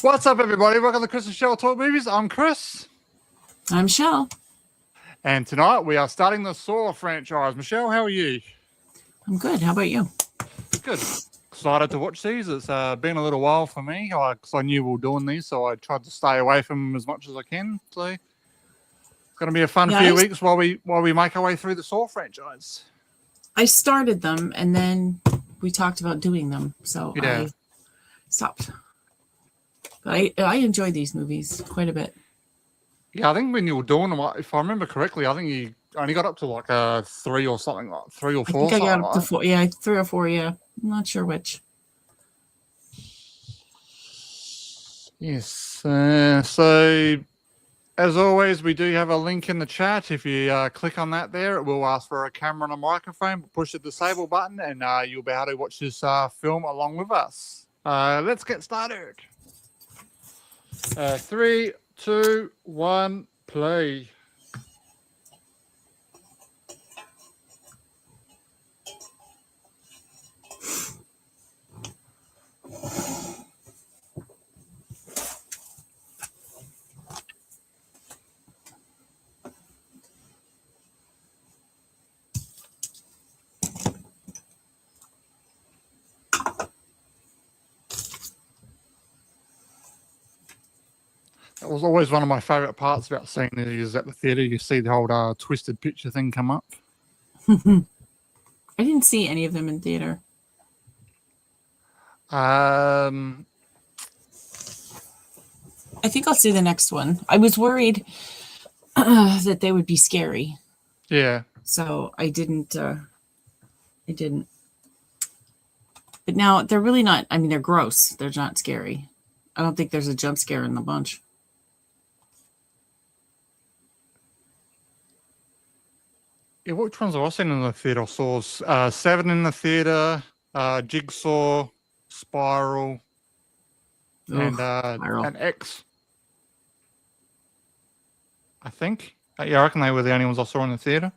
What's up, everybody? Welcome to Chris and Shell Talk Movies. I'm Chris. I'm Shell. And tonight we are starting the Saw franchise. Michelle, how are you? I'm good. How about you? Good. Excited to watch these. It's been a little while for me because I knew we were doing these, so I tried to stay away from them as much as I can. So it's going to be a fun few weeks while we make our way through the Saw franchise. I started them and then we talked about doing them, so yeah. I stopped. But I enjoy these movies quite a bit. Yeah, I think when you were doing them, if I remember correctly, I think you only got up to like 3 or something, like 3 or 4. I think I got up to 4. Yeah, 3 or 4. Yeah, I'm not sure which. Yes. So, as always, we do have a link in the chat. If you click on that there, it will ask for a camera and a microphone. Push the disable button, and you'll be able to watch this film along with us. Let's get started. 3, 2, 1, play. That was always one of my favourite parts about seeing these at the theatre. You see the whole twisted picture thing come up. I didn't see any of them in theatre. I think I'll see the next one. I was worried that they would be scary. Yeah. So I didn't. But now they're really not. I mean, they're gross. They're not scary. I don't think there's a jump scare in the bunch. Yeah, which ones have I seen in the theatre? I saw 7 in the theatre, Jigsaw, Spiral, and X. I think. Yeah, I reckon they were the only ones I saw in the theatre.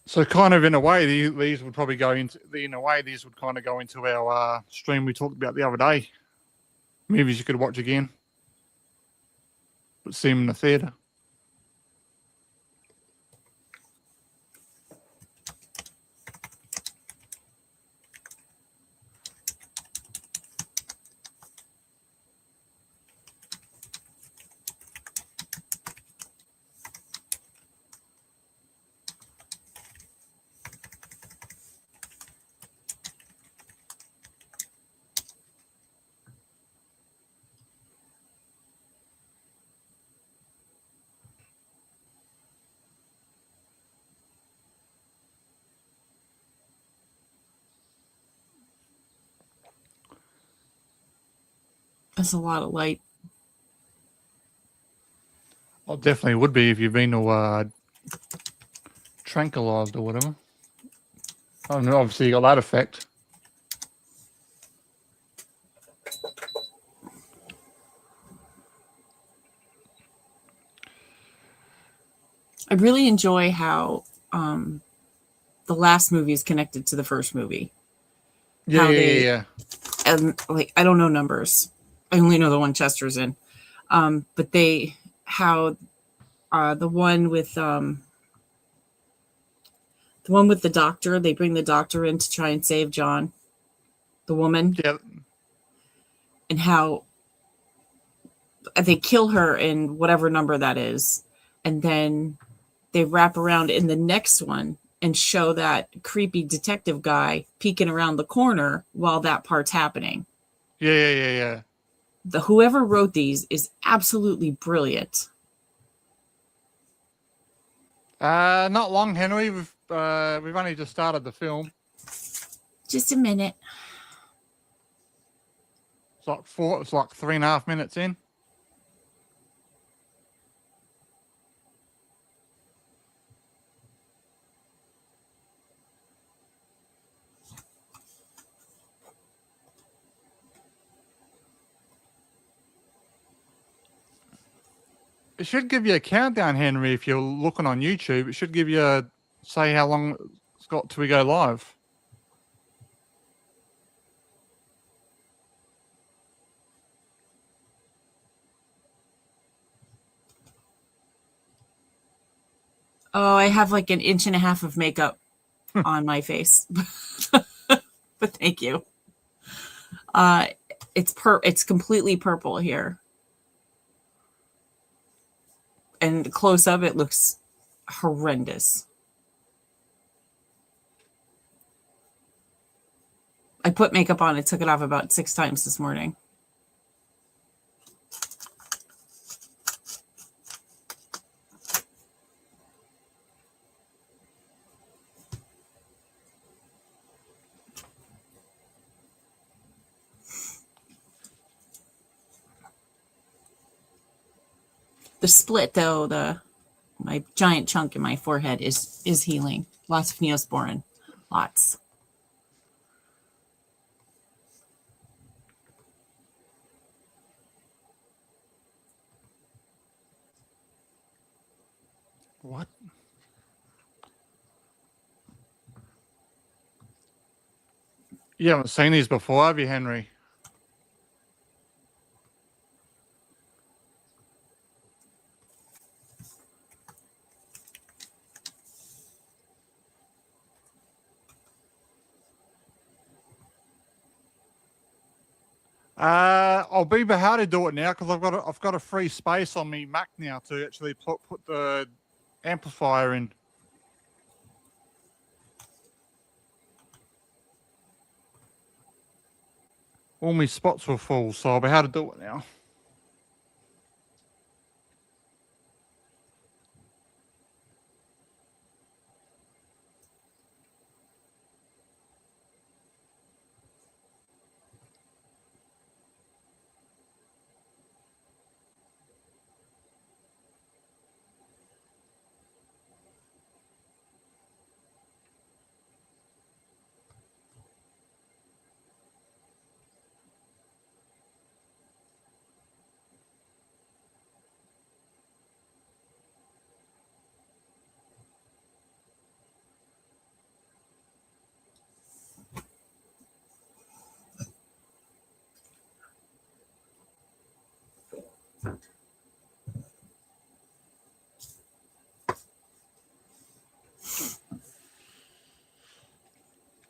So kind of in a way, these would probably go into these would kind of go into our stream we talked about the other day. Movies you could watch again, but see them in the theatre. That's a lot of light. Well, definitely would be if you've been tranquilized or whatever. Oh, no, obviously you got that effect. I really enjoy how the last movie is connected to the first movie. Yeah. And like, I don't know numbers. I only know the one Chester's in. But the one with the doctor, they bring the doctor in to try and save John, the woman. Yeah. And how they kill her in whatever number that is. And then they wrap around in the next one and show that creepy detective guy peeking around the corner while that part's happening. Yeah. Whoever wrote these is absolutely brilliant. Not long, Henry. We've only just started the film. Just a minute. It's like 3.5 minutes in. It should give you a countdown, Henry, if you're looking on YouTube. It should give you say how long it's got till we go live. Oh, I have like an inch and a half of makeup on my face. But thank you. It's completely purple here. And close up it looks horrendous. I put makeup on, it took it off about 6 times this morning. The split though, my giant chunk in my forehead is healing. Lots of Neosporin. Lots. What? You haven't seen these before, have you, Henry? I'll be how to do it now because I've got a free space on me Mac now to actually put the amplifier in. All my spots were full, so I'll be how to do it now.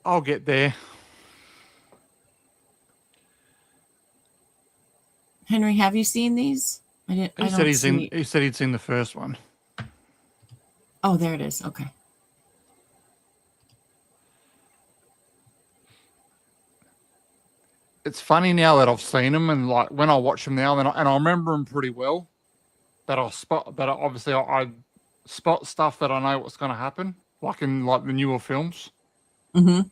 I'll get there. Henry, have you seen these? He said he'd seen the first one. Oh, there it is. Okay. It's funny now that I've seen them, and like when I watch them now, and I remember them pretty well. That I spot stuff that I know what's going to happen, like in like the newer films. Mm-hmm.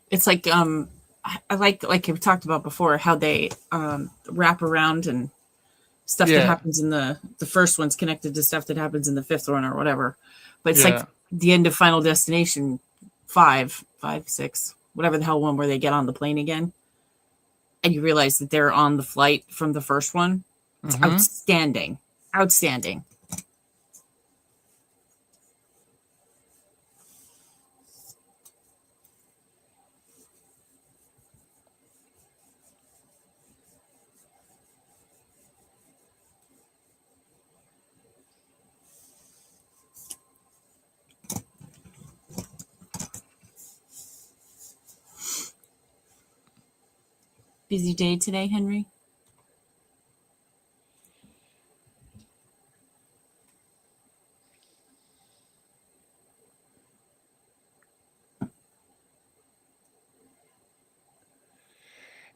It's like I like we talked about before how they wrap around and stuff that happens in the first one's connected to stuff that happens in the fifth one or whatever. But it's like the end of Final Destination 5, 6, whatever the hell one where they get on the plane again. And you realize that they're on the flight from the first one. It's outstanding. Outstanding. Busy day today, Henry?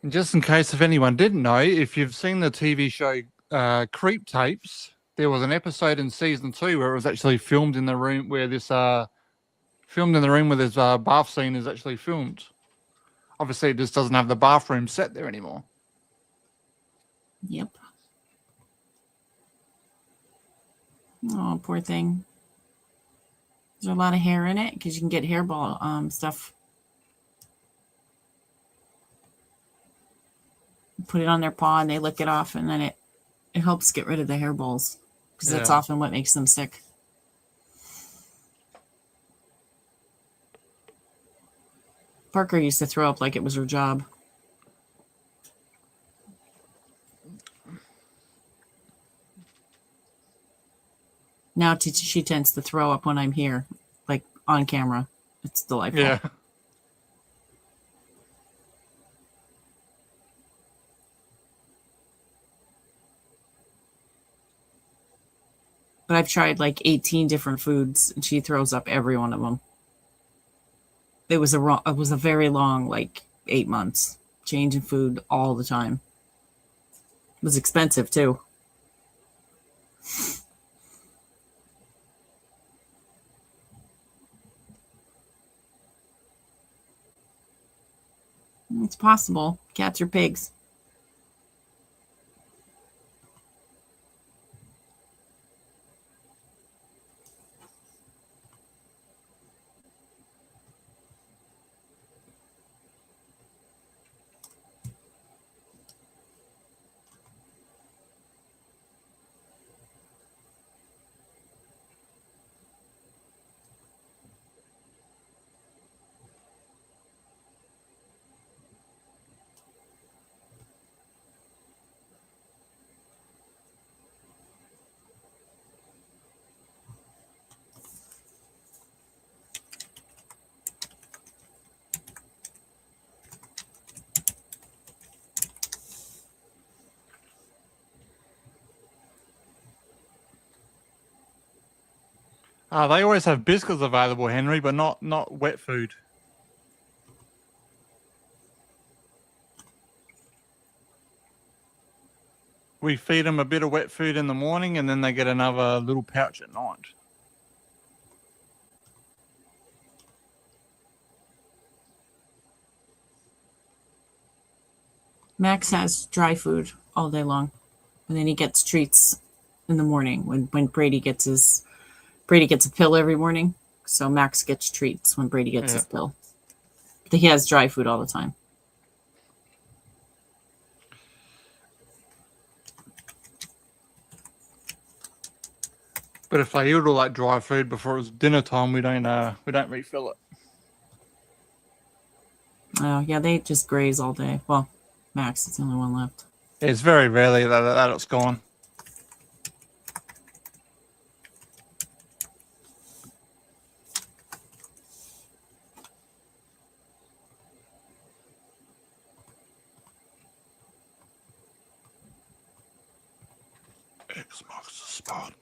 And just in case if anyone didn't know, if you've seen the TV show Creep Tapes, there was an episode in season 2 where it was actually filmed in the room where this bath scene is actually filmed. Obviously, it just doesn't have the bathroom set there anymore. Yep. Oh, poor thing. There's a lot of hair in it because you can get hairball stuff. Put it on their paw and they lick it off, and then it helps get rid of the hairballs because that's often what makes them sick. Parker used to throw up like it was her job. Now she tends to throw up when I'm here, like on camera. It's delightful. Yeah. But I've tried like 18 different foods, and she throws up every one of them. It was a very long, like 8 months, changing food all the time. It was expensive too. It's possible. Cats or pigs. They always have biscuits available, Henry, but not wet food. We feed them a bit of wet food in the morning, and then they get another little pouch at night. Max has dry food all day long, and then he gets treats in the morning when Brady gets a pill every morning. So Max gets treats when Brady gets his pill. But he has dry food all the time. But if they eat all that dry food before it's dinner time, we don't refill it. Oh yeah, they just graze all day. Well, Max is the only one left. It's very rarely that it's gone. X marks the spot.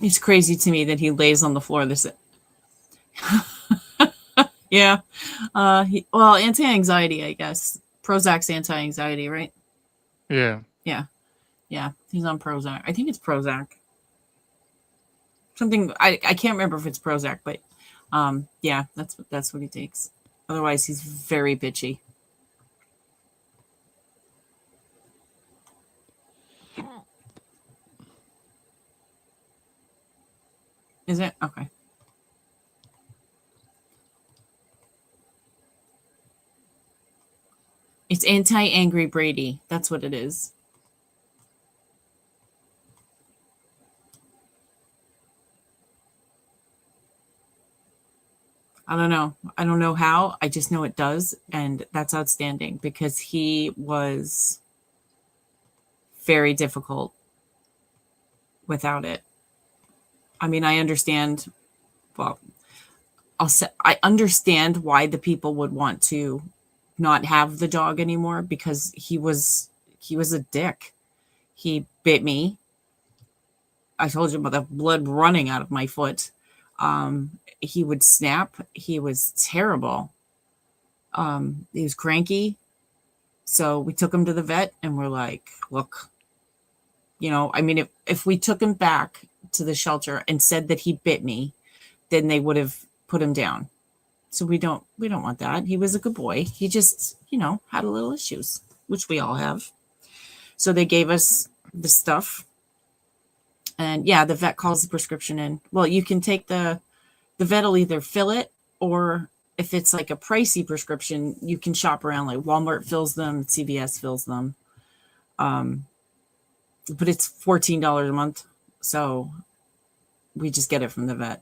It's crazy to me that he lays on the floor. Yeah. Anti-anxiety, I guess. Prozac's anti-anxiety, right? Yeah. Yeah. He's on Prozac. I think it's Prozac. Something I can't remember if it's Prozac, but yeah, that's what he takes. Otherwise, he's very bitchy. Is it? Okay. It's anti-angry Brady. That's what it is. I don't know. I don't know how. I just know it does. And that's outstanding because he was very difficult without it. I mean, I understand. Well, I understand why the people would want to not have the dog anymore because he was a dick. He bit me. I told you about the blood running out of my foot. He would snap. He was terrible. He was cranky. So we took him to the vet and we're like, look, I mean, if we took him back to the shelter and said that he bit me, then they would have put him down. So we don't want that. He was a good boy. He just, had a little issues, which we all have. So they gave us the stuff. And yeah, the vet calls the prescription in. Well, you can take the vet will either fill it, or if it's like a pricey prescription, you can shop around. Like Walmart fills them, CVS fills them. but it's $14 a month. So we just get it from the vet.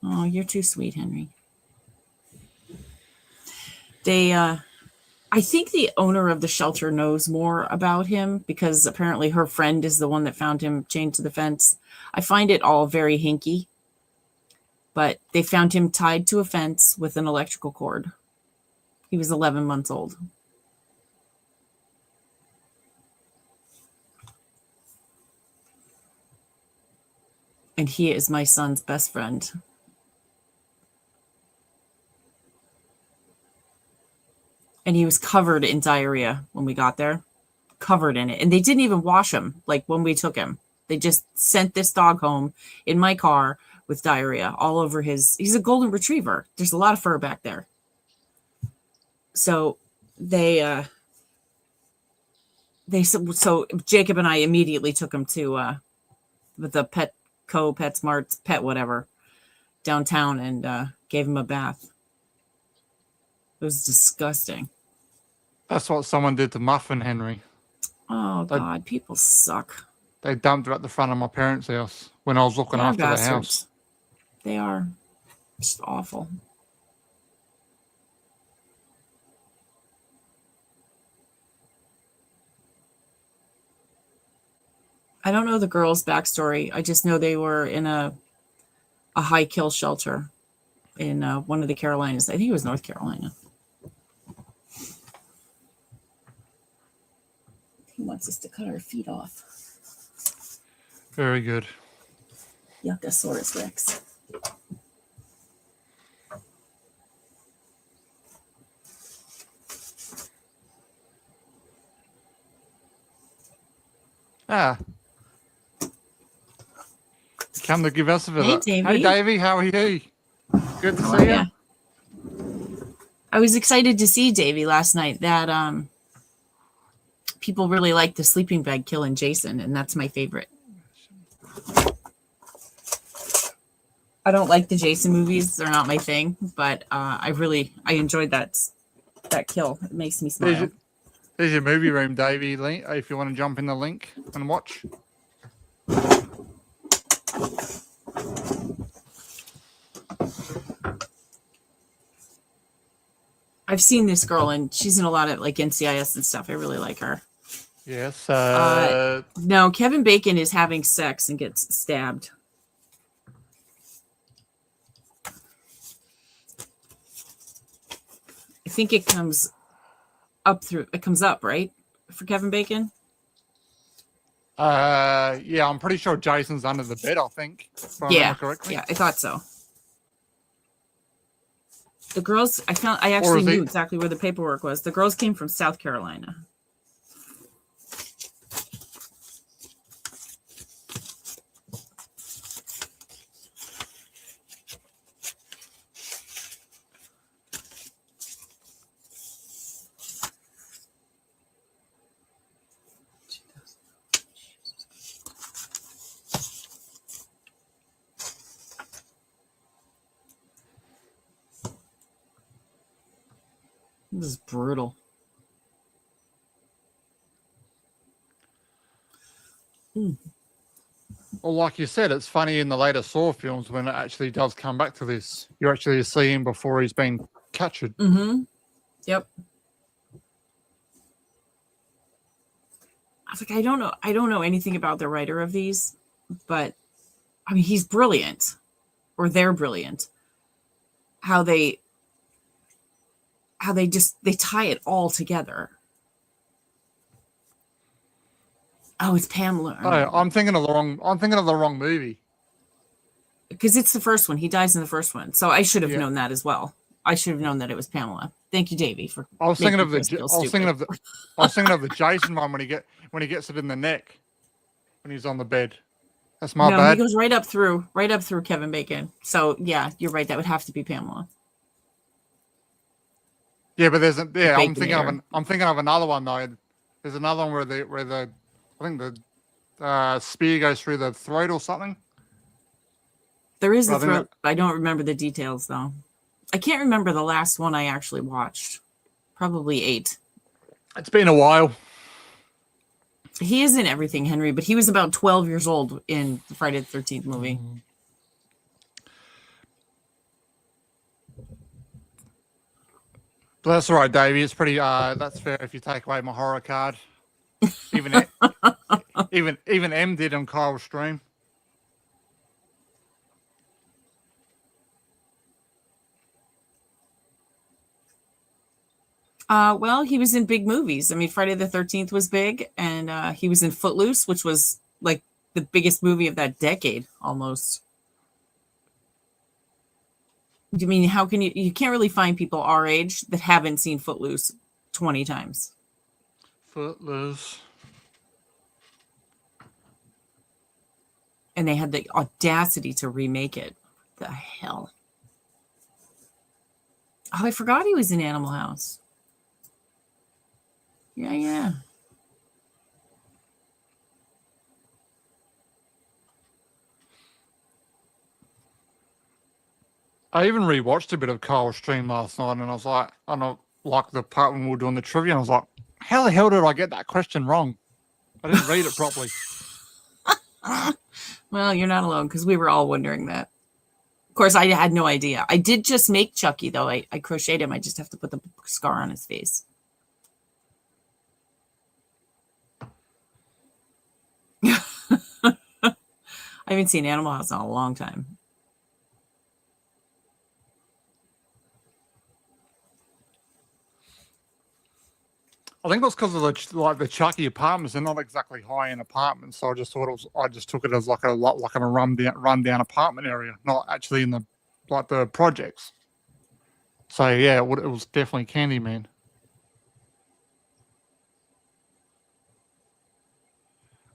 Oh, you're too sweet, Henry. I think the owner of the shelter knows more about him because apparently her friend is the one that found him chained to the fence. I find it all very hinky, but they found him tied to a fence with an electrical cord. He was 11 months old. And he is my son's best friend. And he was covered in diarrhea when we got there, covered in it. And they didn't even wash him like when we took him. They just sent this dog home in my car with diarrhea all over he's a golden retriever. There's a lot of fur back there. So so Jacob and I immediately took him to the PetSmart, Pet whatever, downtown and gave him a bath. It was disgusting. That's what someone did to Muffin, Henry. Oh, God, people suck. They dumped her at the front of my parents' house when I was looking after the house. They are just awful. I don't know the girls' backstory. I just know they were in a high kill shelter in one of the Carolinas. I think it was North Carolina. He wants us to cut our feet off. Very good. Yuckosaurus Rex. Ah. Come to give us a visit. Hey, Davey. Hey, Davey, how are you? Good to How see are ya? you. I was excited to see Davey last night that people really like the sleeping bag killing Jason, and that's my favorite. I don't like the Jason movies. They're not my thing, but I enjoyed that kill. It makes me smile. There's your movie room, Davey, if you want to jump in the link and watch. I've seen this girl, and she's in a lot of like NCIS and stuff. I really like her. Yes. No, Kevin Bacon is having sex and gets stabbed. I think it comes up, right? For Kevin Bacon? Yeah, I'm pretty sure Jason's under the bed, I think. If I remember correctly. Yeah, I thought so. The girls, I actually knew exactly where the paperwork was. The girls came from South Carolina. This is brutal. Well, like you said, it's funny in the later Saw films when it actually does come back to this. You actually see him before he's been captured. Mm-hmm. Yep. I was like, I don't know anything about the writer of these, but I mean, he's brilliant, or they're brilliant. How they tie it all together. Oh, it's Pamela. Oh, I'm thinking of the wrong movie. Because it's the first one. He dies in the first one. So I should have known that as well. I should have known that it was Pamela. Thank you, Davey, for I was thinking of the Jason one when he gets it in the neck when he's on the bed. That's my bad. He goes right up through Kevin Bacon. So yeah, you're right. That would have to be Pamela. Yeah, but I'm thinking of another one though. There's another one where I think the spear goes through the throat or something. There is the throat. I don't remember the details though. I can't remember the last one I actually watched. Probably 8. It's been a while. He is in everything, Henry, but he was about 12 years old in the Friday the 13th movie. But that's all right, Davey. It's pretty. That's fair if you take away my horror card. Even M did on Kyle's stream. Well, he was in big movies. I mean, Friday the 13th was big, and he was in Footloose, which was like the biggest movie of that decade, almost. I mean, how can you can't really find people our age that haven't seen Footloose 20 times. Footloose. And they had the audacity to remake it. The hell? Oh, I forgot he was in Animal House. Yeah. I even rewatched a bit of Kyle's stream last night, and I was like, I know, like the part when we were doing the trivia, and I was like, how the hell did I get that question wrong? I didn't read it properly. Well, you're not alone, because we were all wondering that. Of course, I had no idea. I did just make Chucky, though. I crocheted him. I just have to put the scar on his face. I haven't seen Animal House in a long time. I think that's because of the Chucky apartments. They're not exactly high-end apartments, so I just took it as like a rundown apartment area, not actually in the projects. So yeah, it was definitely Candyman.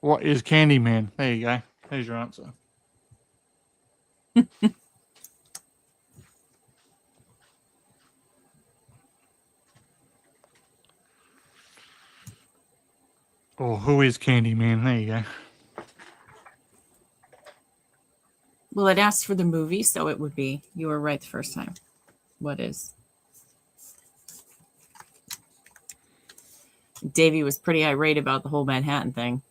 What is Candyman? There you go. There's your answer. Or who is Candyman? There you go. Well, it asked for the movie, so it would be. You were right the first time. What is? Davey was pretty irate about the whole Manhattan thing.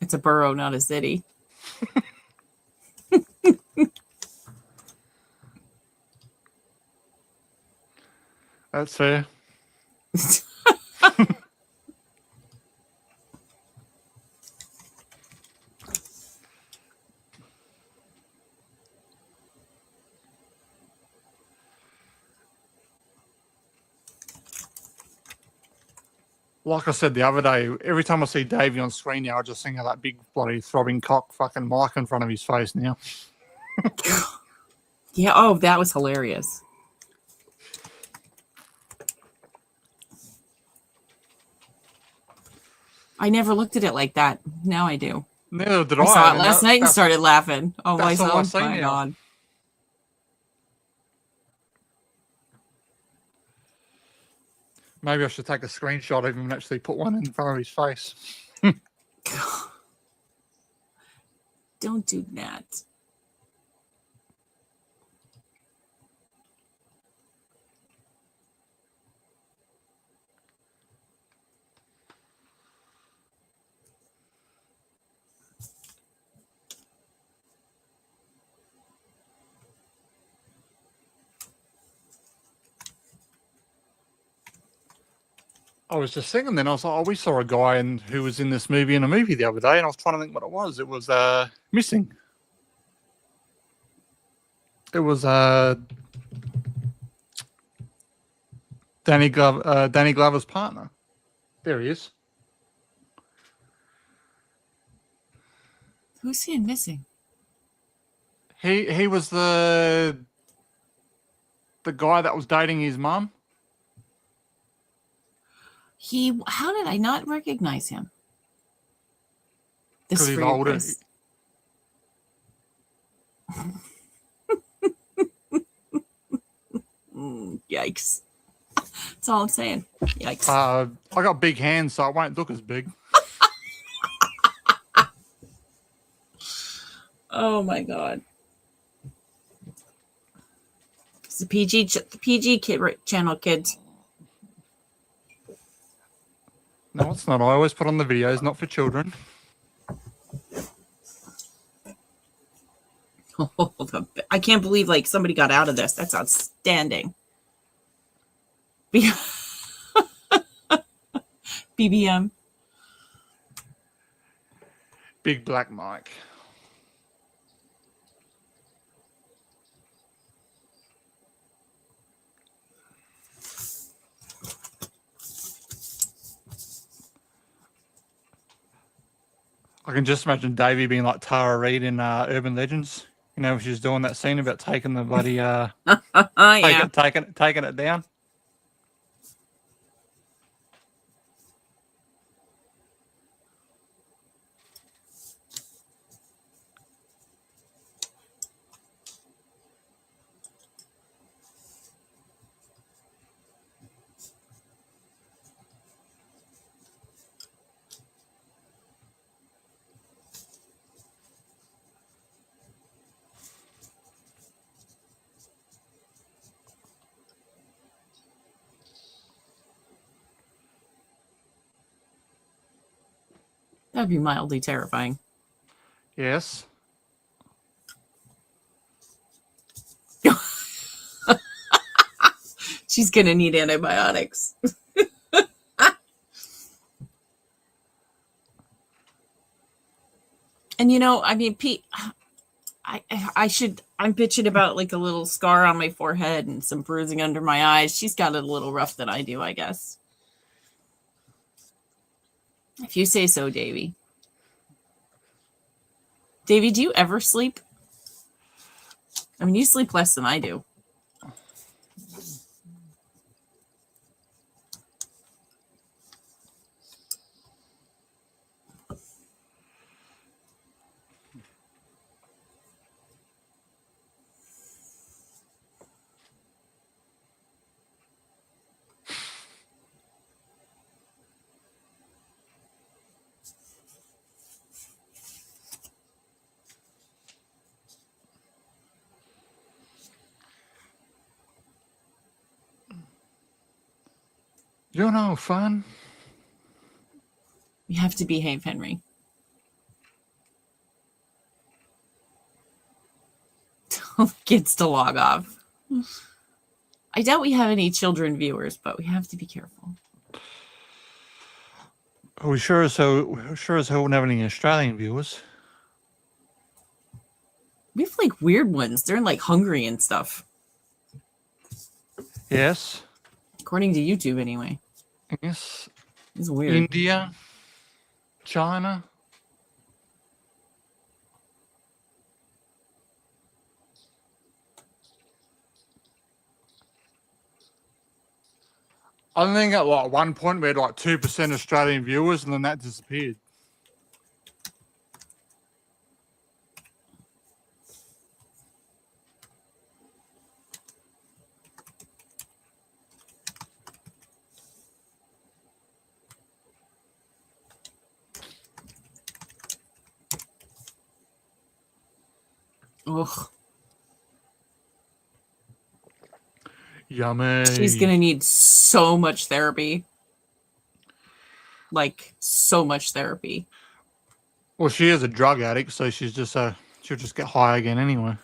It's a borough, not a city. That's fair. Like I said the other day, every time I see Davey on screen now, I just think of that big bloody throbbing cock fucking mic in front of his face now. Yeah, oh, that was hilarious. I never looked at it like that. Now I do. Neither did I. I saw it last night and started laughing. Oh, that's all I see my now. God. Maybe I should take a screenshot of him and actually put one in front of his face. Don't do that. I was just thinking then, I was like, oh, we saw a guy who was in this movie the other day, and I was trying to think what it was. It was Missing. It was Danny Glover's partner. There he is. Who's he in Missing? He was the guy that was dating his mum. How did I not recognize him? Because he's older. Yikes. That's all I'm saying. Yikes. I got big hands, so I won't look as big. Oh my God. It's the PG channel, kids. No, it's not. I always put on the videos, not for children. I can't believe like somebody got out of this. That's outstanding. BBM. Big Black Mike. I can just imagine Davey being like Tara Reid in Urban Legends. You know, she's doing that scene about taking the bloody Yeah. taking it down. That'd be mildly terrifying. Yes. She's gonna need antibiotics. And you know, I mean, Pete, I'm bitching about like a little scar on my forehead and some bruising under my eyes. She's got it a little rough than I do, I guess. If you say so, Davey. Davey, do you ever sleep? I mean, you sleep less than I do. You know, fun. You have to behave, Henry. Tell the kids to log off. I doubt we have any children viewers, but we have to be careful. We sure as hell wouldn't have any Australian viewers. We have like weird ones. They're in like Hungary and stuff. Yes. According to YouTube, anyway. Yes. It's weird. India. China. I think at like one point we had like 2% Australian viewers and then that disappeared. Ugh. Yummy. She's gonna need so much therapy. Like so much therapy. Well, she is a drug addict, so she's just she'll just get high again anyway.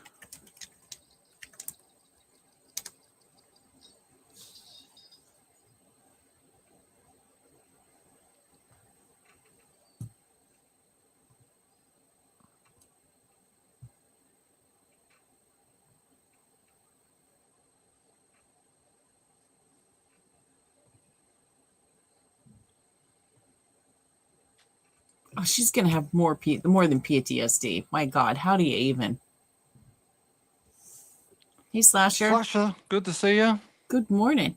Oh, she's gonna have more than PTSD. My God, how do you even? Hey, Slasher. Slasher, good to see you. Good morning.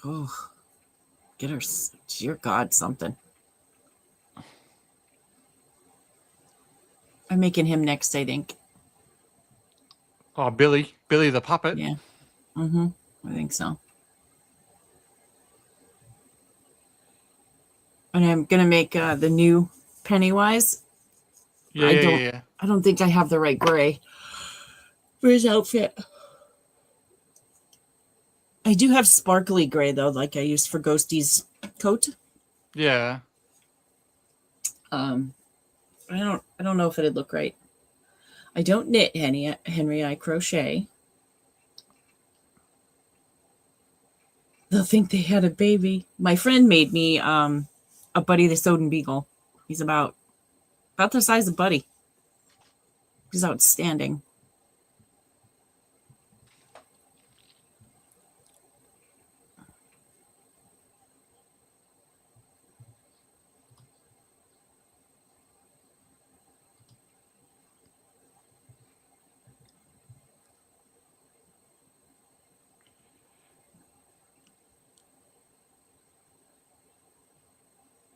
Oh, get her, dear God, something. I'm making him next, I think. Oh, Billy the puppet. Yeah. Mm-hmm. I think so. And I'm gonna make the new Pennywise. Yeah. I don't think I have the right gray for his outfit. I do have sparkly gray though, like I used for Ghosty's coat. Yeah. I don't know if it'd look right. I don't knit, Henry. I crochet. They'll think they had a baby. My friend made me a Buddy the Soden Beagle. He's about the size of Buddy. He's outstanding.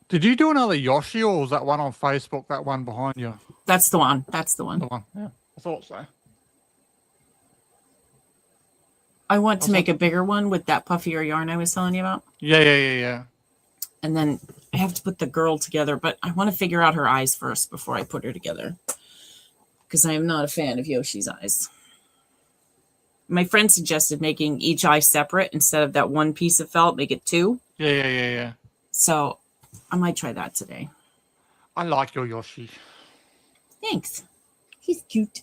Did you do another Yoshi, or was that one on Facebook? That one behind you? That's the one. That's the one. The one. Yeah, I thought so. I want to make a bigger one with that puffier yarn I was telling you about. Yeah. And then I have to put the girl together, but I want to figure out her eyes first before I put her together. Because I am not a fan of Yoshi's eyes. My friend suggested making each eye separate instead of that one piece of felt, make it two. Yeah. So I might try that today. I like your Yoshi. Thanks. He's cute.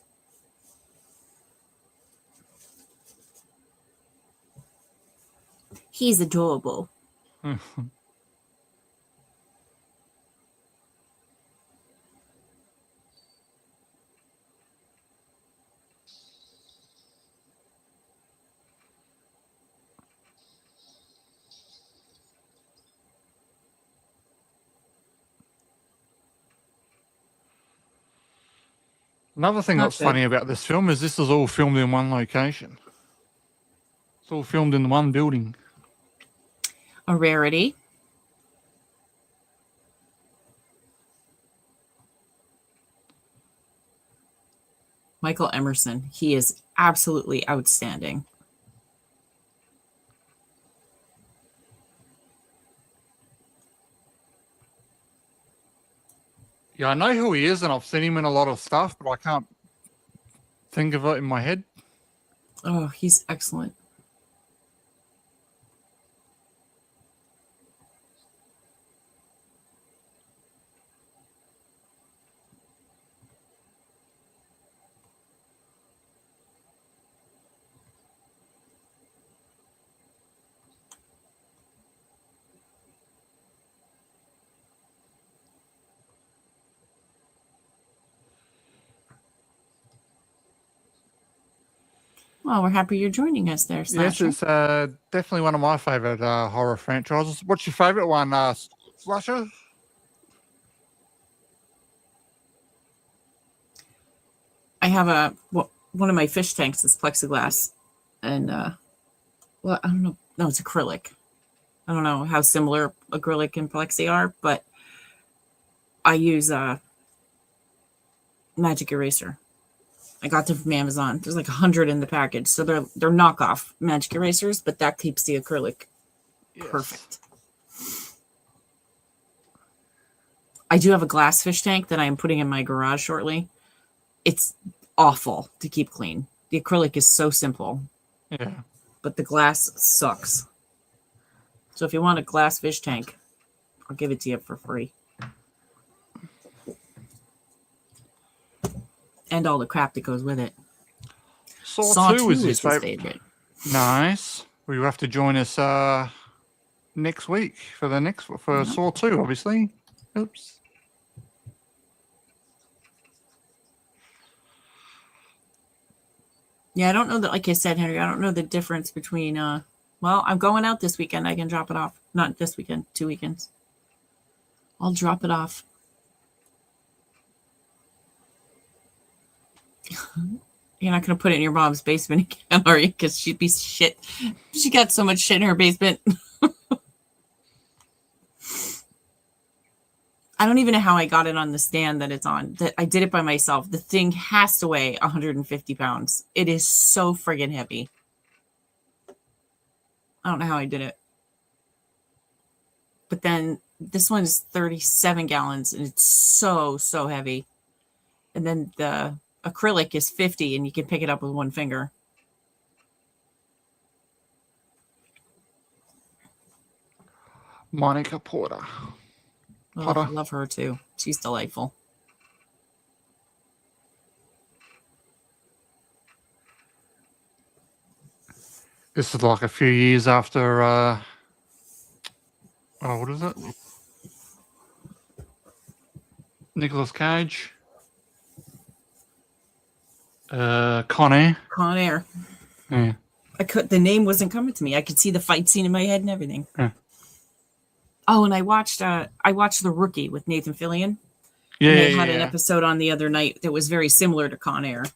He's adorable. Another thing that's funny about this film is this is all filmed in one location. It's all filmed in one building. A rarity. Michael Emerson. He is absolutely outstanding. Yeah, I know who he is, and I've seen him in a lot of stuff, but I can't think of it in my head. Oh, he's excellent. Well, we're happy you're joining us there, Slasher. Yes, it's definitely one of my favorite horror franchises. What's your favorite one, Slasher? I have one of my fish tanks is plexiglass, and well, I don't know. No, it's acrylic. I don't know how similar acrylic and plexi are, but I use a magic eraser. I got them from Amazon. There's like 100 in the package, so they're knockoff magic erasers, but that keeps the acrylic perfect. I do have a glass fish tank that I am putting in my garage shortly. It's awful to keep clean. The acrylic is so simple. Yeah. But the glass sucks. So if you want a glass fish tank, I'll give it to you for free. And all the crap that goes with it. Saw 2 is his favorite. Nice. Well, you have to join us next week for Saw 2, obviously. Oops. Yeah, I don't know that, like I said, Henry, I don't know the difference between, well, I'm going out this weekend. I can drop it off. Not this weekend, 2 weekends. I'll drop it off. You're not going to put it in your mom's basement again, are you? Because she'd be shit. She got so much shit in her basement. I don't even know how I got it on the stand that it's on. That I did it by myself. The thing has to weigh 150 pounds. It is so friggin' heavy. I don't know how I did it. But then this one is 37 gallons and it's so, so heavy. And then the acrylic is 50 and you can pick it up with one finger. Monica Porter. Oh, Potter. I love her too. She's delightful. This is like a few years after. What is it? Nicolas Cage. Con Air. Con Air. Yeah. The name wasn't coming to me. I could see the fight scene in my head and everything. Yeah. Oh, and I watched The Rookie with Nathan Fillion. Yeah. And they had an episode on the other night that was very similar to Con Air.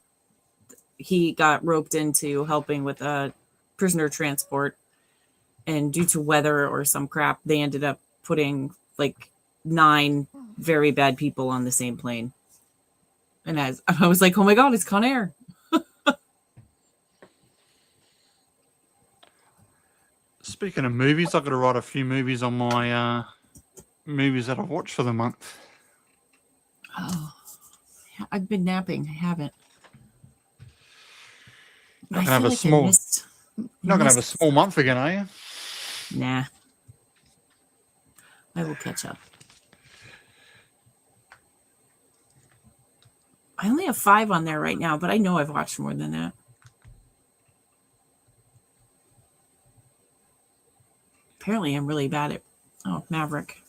He got roped into helping with a prisoner transport, and due to weather or some crap, they ended up putting like 9 very bad people on the same plane. And as I was like, oh my God, it's Con Air. Speaking of movies, I've got to write a few movies on my movies that I've watched for the month. Oh, I've been napping. I haven't. Not gonna have a small. Not gonna have a small month again, are you? Nah. I will catch up. I only have 5 on there right now, but I know I've watched more than that. Apparently, I'm really bad at. Oh, Maverick.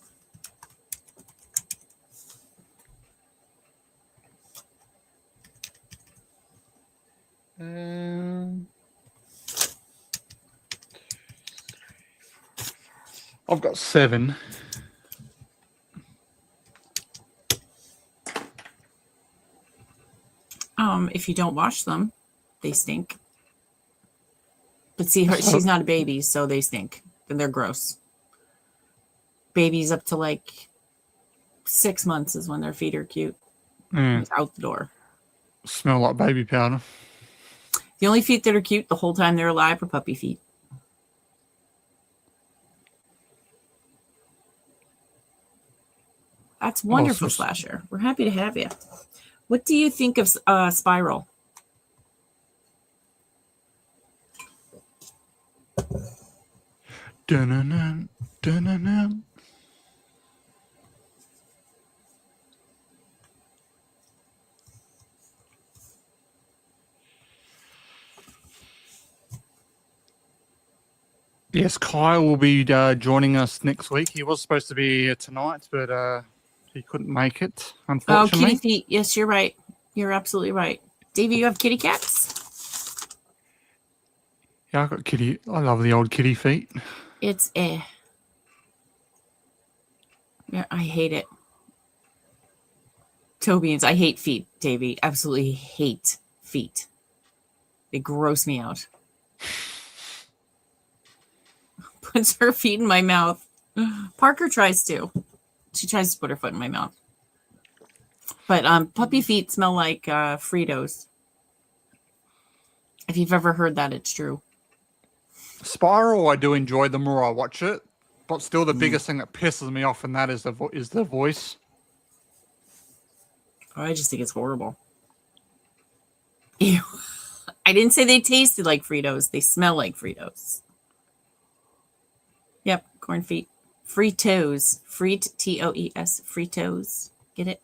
I've got 7. If you don't wash them, they stink. But see, she's not a baby, so they stink. And they're gross. Babies up to like 6 months is when their feet are cute. It's out the door. Smell like baby powder. The only feet that are cute the whole time they're alive are puppy feet. That's wonderful, Slasher. We're happy to have you. What do you think of Spiral? Dun-dun-dun, dun-dun-dun. Yes, Kyle will be joining us next week. He was supposed to be here tonight, but he couldn't make it, unfortunately. Oh, kitty feet. Yes, you're right. You're absolutely right. Davey, you have kitty cats? Yeah, I've got kitty. I love the old kitty feet. It's Yeah, I hate it. Tobians, I hate feet, Davey. Absolutely hate feet. They gross me out. Puts her feet in my mouth. Parker tries to. She tries to put her foot in my mouth. But puppy feet smell like Fritos. If you've ever heard that, it's true. Spiral, I do enjoy the more I watch it, but still the biggest thing that pisses me off in that is the voice. Oh, I just think it's horrible. Ew. I didn't say they tasted like Fritos. They smell like Fritos. Yep, corn feet. Fritos. Frites, Toes. Fritos. Get it?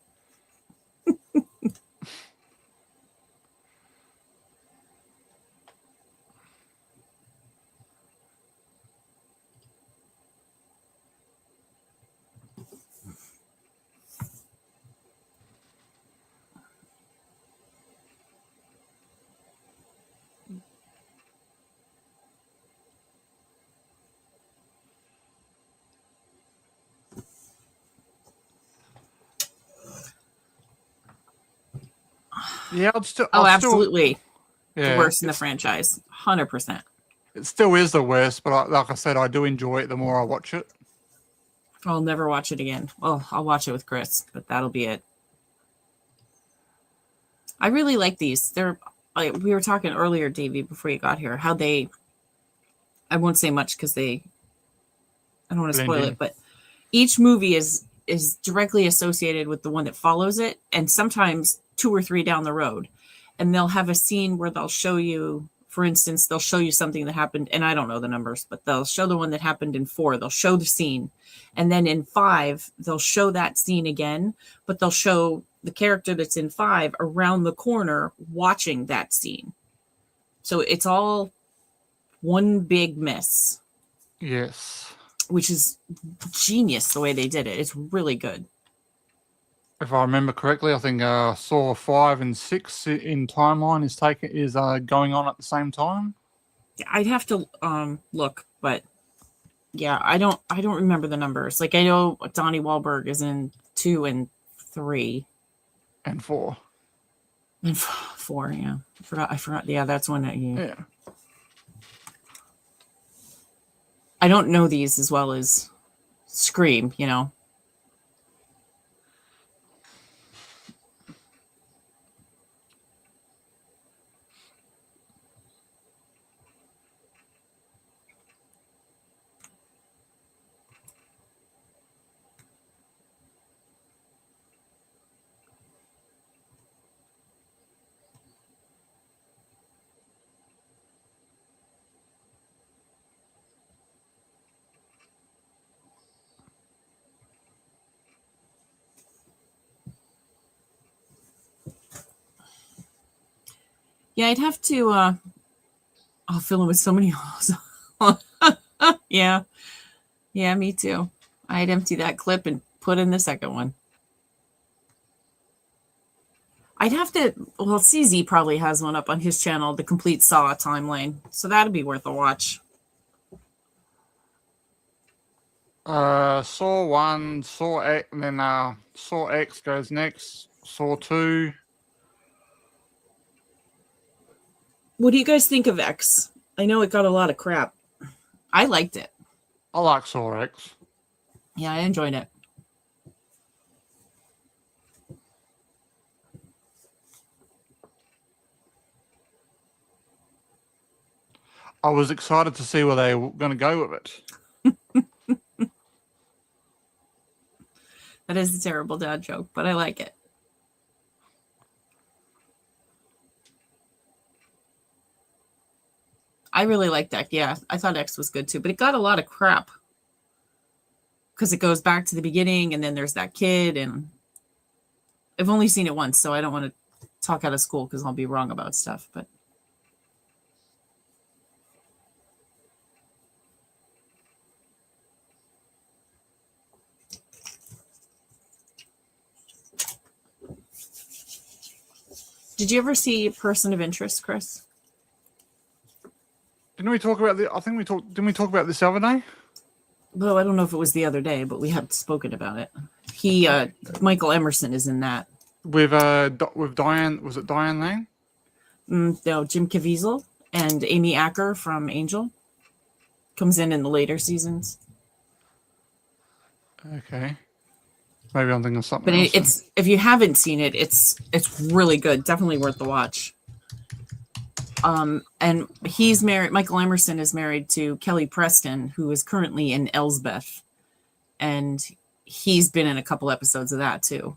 Yeah, I'd still. Absolutely. Yeah, the worst in the franchise. 100%. It still is the worst, but like I said, I do enjoy it the more I watch it. I'll never watch it again. Well, I'll watch it with Chris, but that'll be it. I really like these. They're like we were talking earlier, Davey, before you got here, how they. I won't say much because I don't want to spoil it, but each movie is directly associated with the one that follows it, and sometimes 2 or 3 down the road, and they'll have a scene where they'll show you for instance, they'll show you something that happened, and I don't know the numbers, but they'll show the one that happened in 4. They'll show the scene. And then in 5, they'll show that scene again, but they'll show the character that's in 5 around the corner watching that scene. So it's all one big miss. Yes. Which is genius the way they did it. It's really good. If I remember correctly, I think Saw 5 and 6 in timeline is going on at the same time. I'd have to look, but yeah, I don't remember the numbers. Like I know Donnie Wahlberg is in 2 and 3 and 4 and 4. Yeah, I forgot. Yeah, that's one that you. Yeah. I don't know these as well as Scream. You know. Yeah, I'd have to. I'll fill in with so many holes. Yeah, me too. I'd empty that clip and put in the second one. I'd have to. Well, CZ probably has one up on his channel, the complete Saw timeline, so that'd be worth a watch. Saw 1, Saw X, and then Saw X goes next. Saw 2. What do you guys think of X? I know it got a lot of crap. I liked it. I like Saw X. Yeah, I enjoyed it. I was excited to see where they were going to go with it. That is a terrible dad joke, but I like it. I really liked that. Yeah, I thought X was good too, but it got a lot of crap because it goes back to the beginning and then there's that kid, and I've only seen it once, so I don't want to talk out of school because I'll be wrong about stuff, but did you ever see Person of Interest, Chris? Didn't we talk about the? I think we talked. Didn't we talk about this the other day? Well, I don't know if it was the other day, but we have spoken about it. He, Michael Emerson, is in that. With Diane, was it Diane Lane? No, Jim Caviezel and Amy Acker from Angel comes in the later seasons. Okay, maybe I'm thinking of something. But else it's if you haven't seen it, it's really good. Definitely worth the watch. And he's married. Michael Emerson is married to Kelly Preston, who is currently in Elsbeth, and he's been in a couple episodes of that too.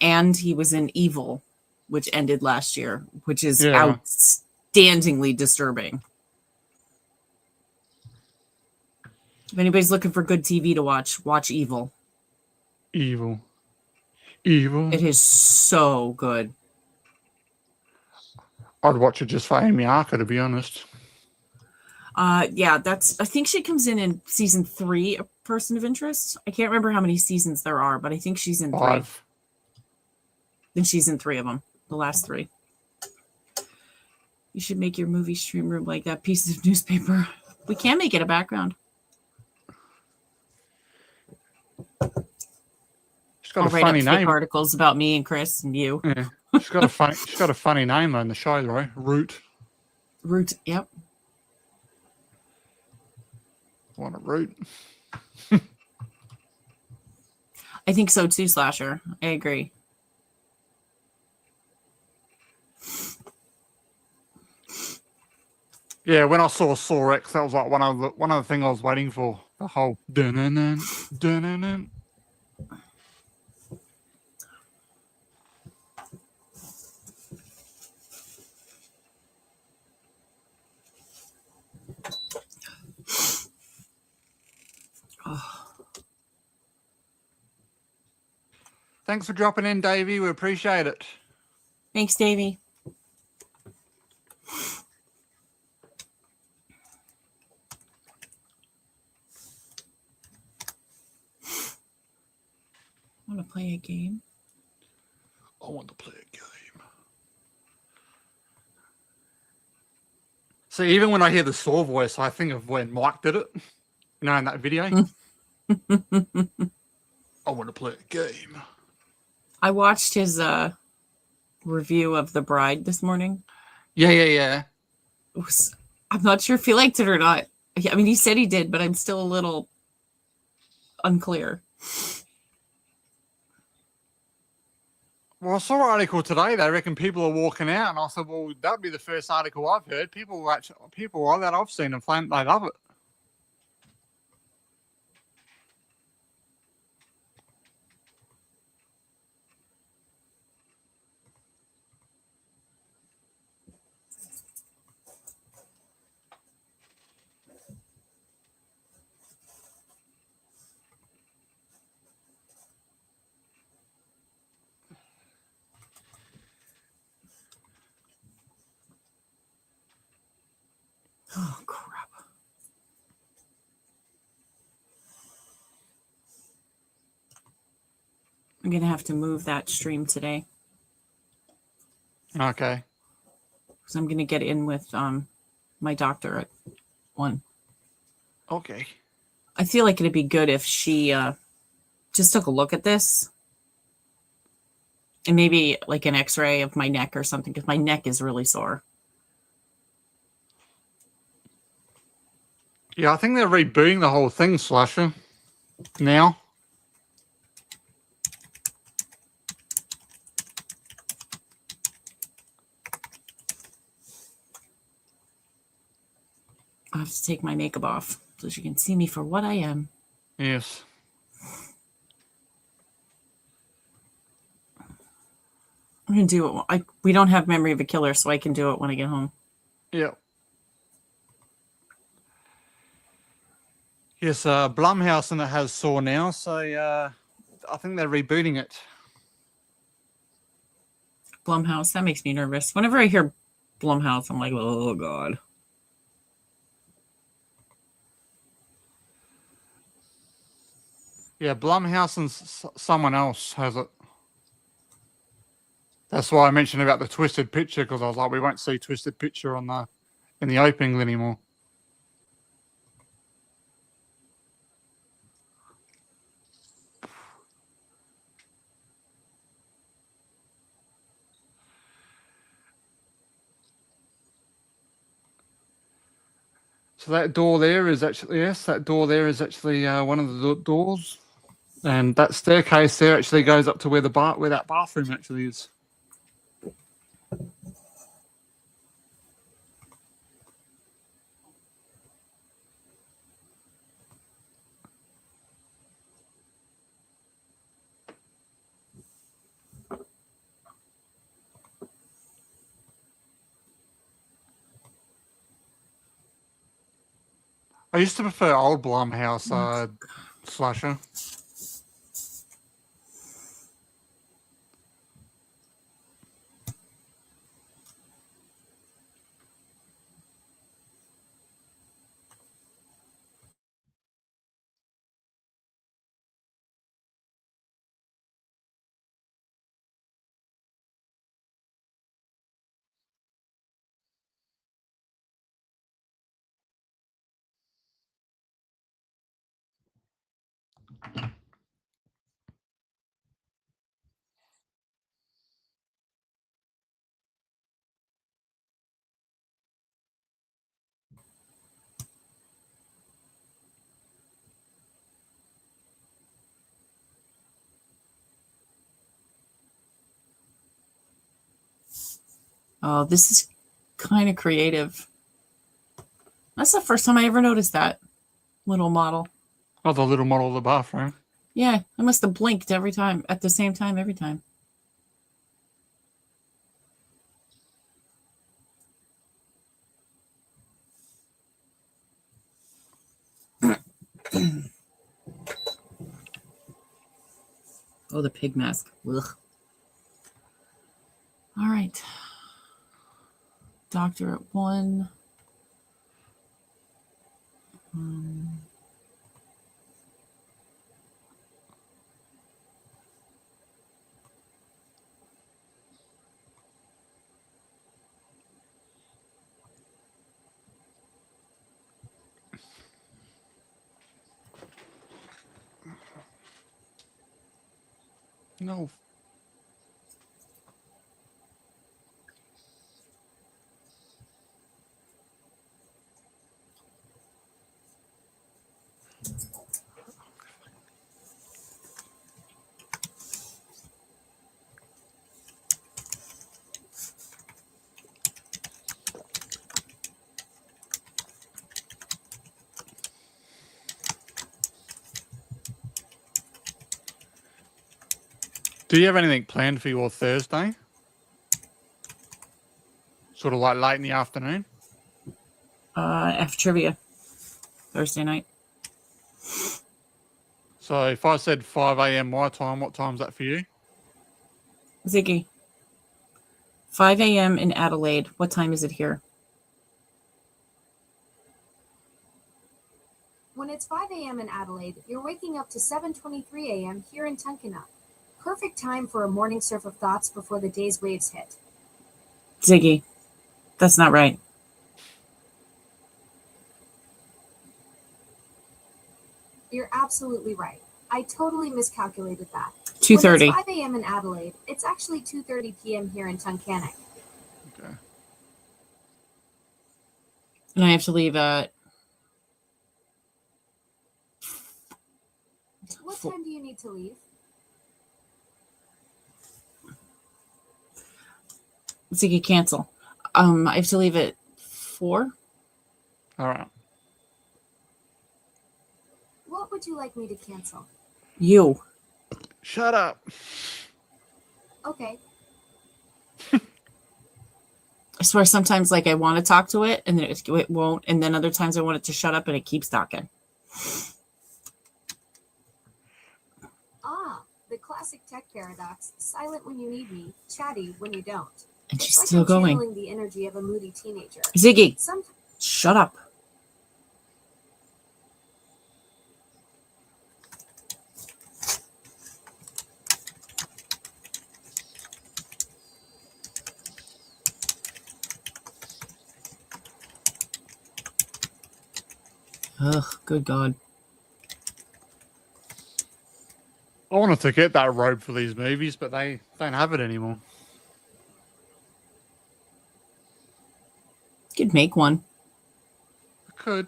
And he was in Evil, which ended last year, which is outstandingly disturbing. If anybody's looking for good TV to watch Evil. Evil. It is so good. I'd watch it just for Amy Acker, to be honest. Yeah, I think she comes in season 3, A Person of Interest. I can't remember how many seasons there are, but I think she's in 5. 3. Then she's in 3 of them, the last 3. You should make your movie stream room like that piece of newspaper. We can make it a background. She's got I'll a write funny up fake name. articles about me and Chris and you. Yeah. She's got a funny name on the show, though. Root. Yep. Want a root? I think so too, Slasher. I agree. Yeah, when I saw X, that was like one of the things I was waiting for. The whole dun-dun-dun, dun-dun-dun. Thanks for dropping in, Davey. We appreciate it. Thanks, Davey. Want to play a game? I want to play a game. See, even when I hear the Saw voice, I think of when Mike did it. You know, in that video. I want to play a game. I watched his review of The Bride this morning. Yeah. I'm not sure if he liked it or not. I mean, he said he did, but I'm still a little unclear. Well, I saw an article today. They reckon people are walking out, and I said, "Well, that'd be the first article I've heard. People that I've seen and claim they love it." Oh, crap. I'm going to have to move that stream today. Okay. Because I'm going to get in with my doctor at 1. Okay. I feel like it'd be good if she just took a look at this. And maybe like an x-ray of my neck or something, because my neck is really sore. Yeah, I think they're rebooting the whole thing, Slasher. Now. I have to take my makeup off so she can see me for what I am. Yes. I'm going to do it. We don't have Memory of a Killer, so I can do it when I get home. Yeah. Yes, Blumhouse and it has Saw now, so I think they're rebooting it. Blumhouse, that makes me nervous. Whenever I hear Blumhouse, I'm like, oh, God. Yeah, Blumhouse and someone else has it. That's why I mentioned about the Twisted Picture, because I was like, we won't see Twisted Picture in the openings anymore. So that door there is actually, yes, that door there is actually one of the doors. And that staircase there actually goes up to where that bathroom actually is. I used to prefer old Blumhouse slasher. Oh, this is kind of creative. That's the first time I ever noticed that little model. Oh, the little model of the bathroom. Yeah, I must have blinked every time, at the same time, every time. Oh, the pig mask. Ugh. All right. Doctor at 1. No. Do you have anything planned for your Thursday? Sort of like late in the afternoon? After trivia. Thursday night. So if I said 5 a.m. my time, what time's that for you? Ziggy. 5 a.m. in Adelaide. What time is it here? When it's 5 a.m. in Adelaide, you're waking up to 7:23 a.m. here in Tunkana. Perfect time for a morning surf of thoughts before the day's waves hit. Ziggy. That's not right. You're absolutely right. I totally miscalculated that. 2:30. When it's 5 a.m. in Adelaide, it's actually 2:30 p.m. here in Tunkhannock. Okay. And I have to leave at What time do you need to leave? Ziggy, cancel. I have to leave at 4. All right. What would you like me to cancel? You. Shut up. Okay. I swear sometimes like I want to talk to it and then it won't. And then other times I want it to shut up and it keeps talking. Ah, the classic tech paradox. Silent when you need me, chatty when you don't. And It's she's like still I'm going. channeling the energy of a moody teenager. Ziggy, Some shut up. Ugh, good God. I wanted to get that robe for these movies, but they don't have it anymore. You could make one. I could.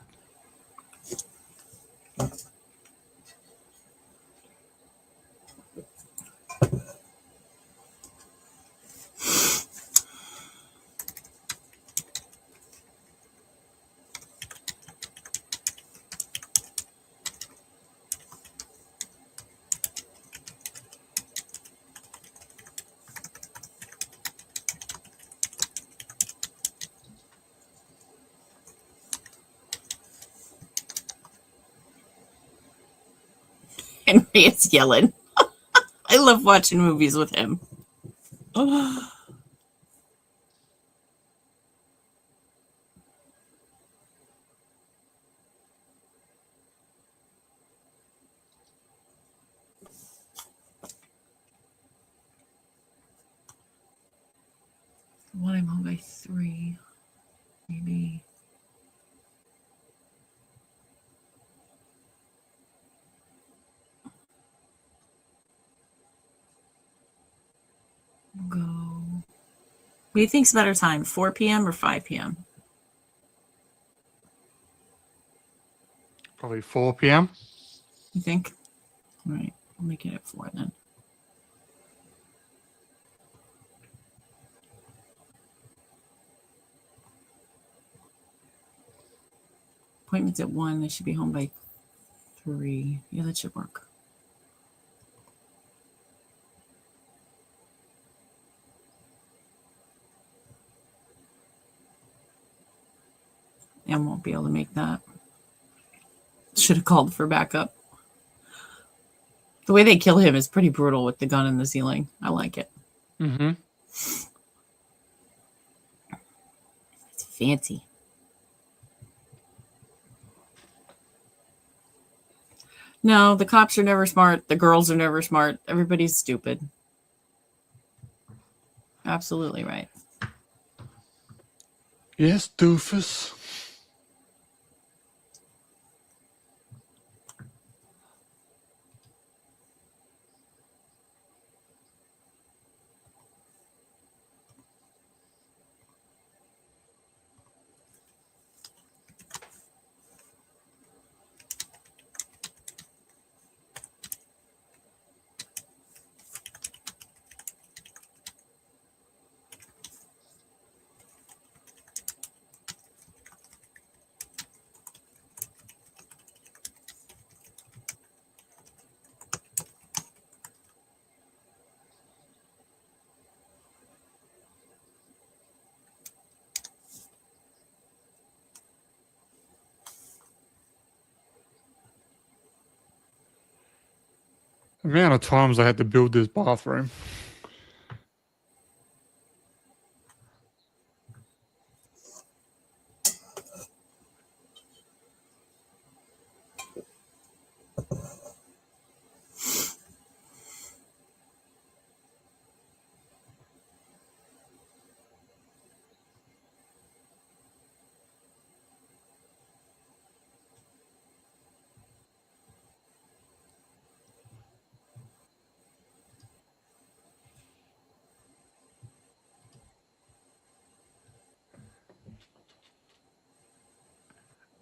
Henry is yelling. I love watching movies with him. Oh. What, I'm home by 3. Maybe. Go. What do you think's better time? 4 p.m. or 5 p.m.? Probably 4 p.m. You think? All right. I'll make it at 4 then. Appointment's at 1. I should be home by 3. Yeah, that should work. I won't be able to make that. Should have called for backup. The way they kill him is pretty brutal with the gun in the ceiling. I like it. Mm-hmm. It's fancy. No, the cops are never smart. The girls are never smart. Everybody's stupid. Absolutely right. Yes, doofus. The amount of times I had to build this bathroom.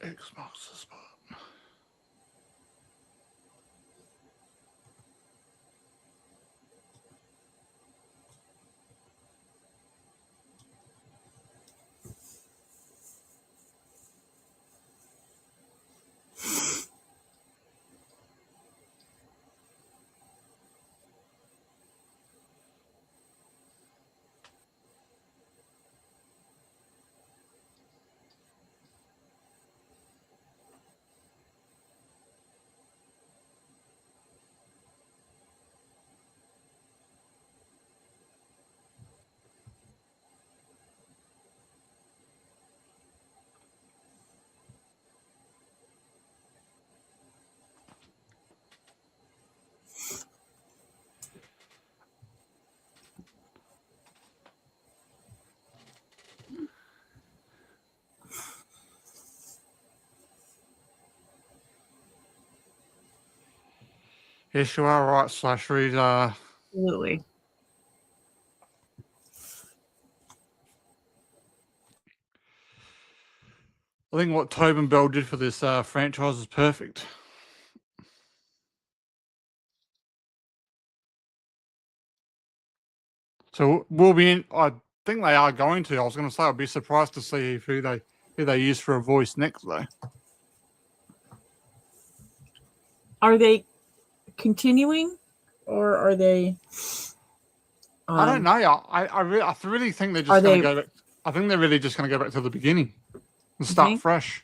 X marks the spot. Yes, you are right, Slash Reed. Absolutely. I think what Tobin Bell did for this franchise is perfect. So we'll be in. I think they are going to. I was going to say I'd be surprised to see who they use for a voice next, though. Are they continuing, or are they? I don't know. I really think they're Are just going they- to go back. I think they're really just going to go back to the beginning and You start think? fresh.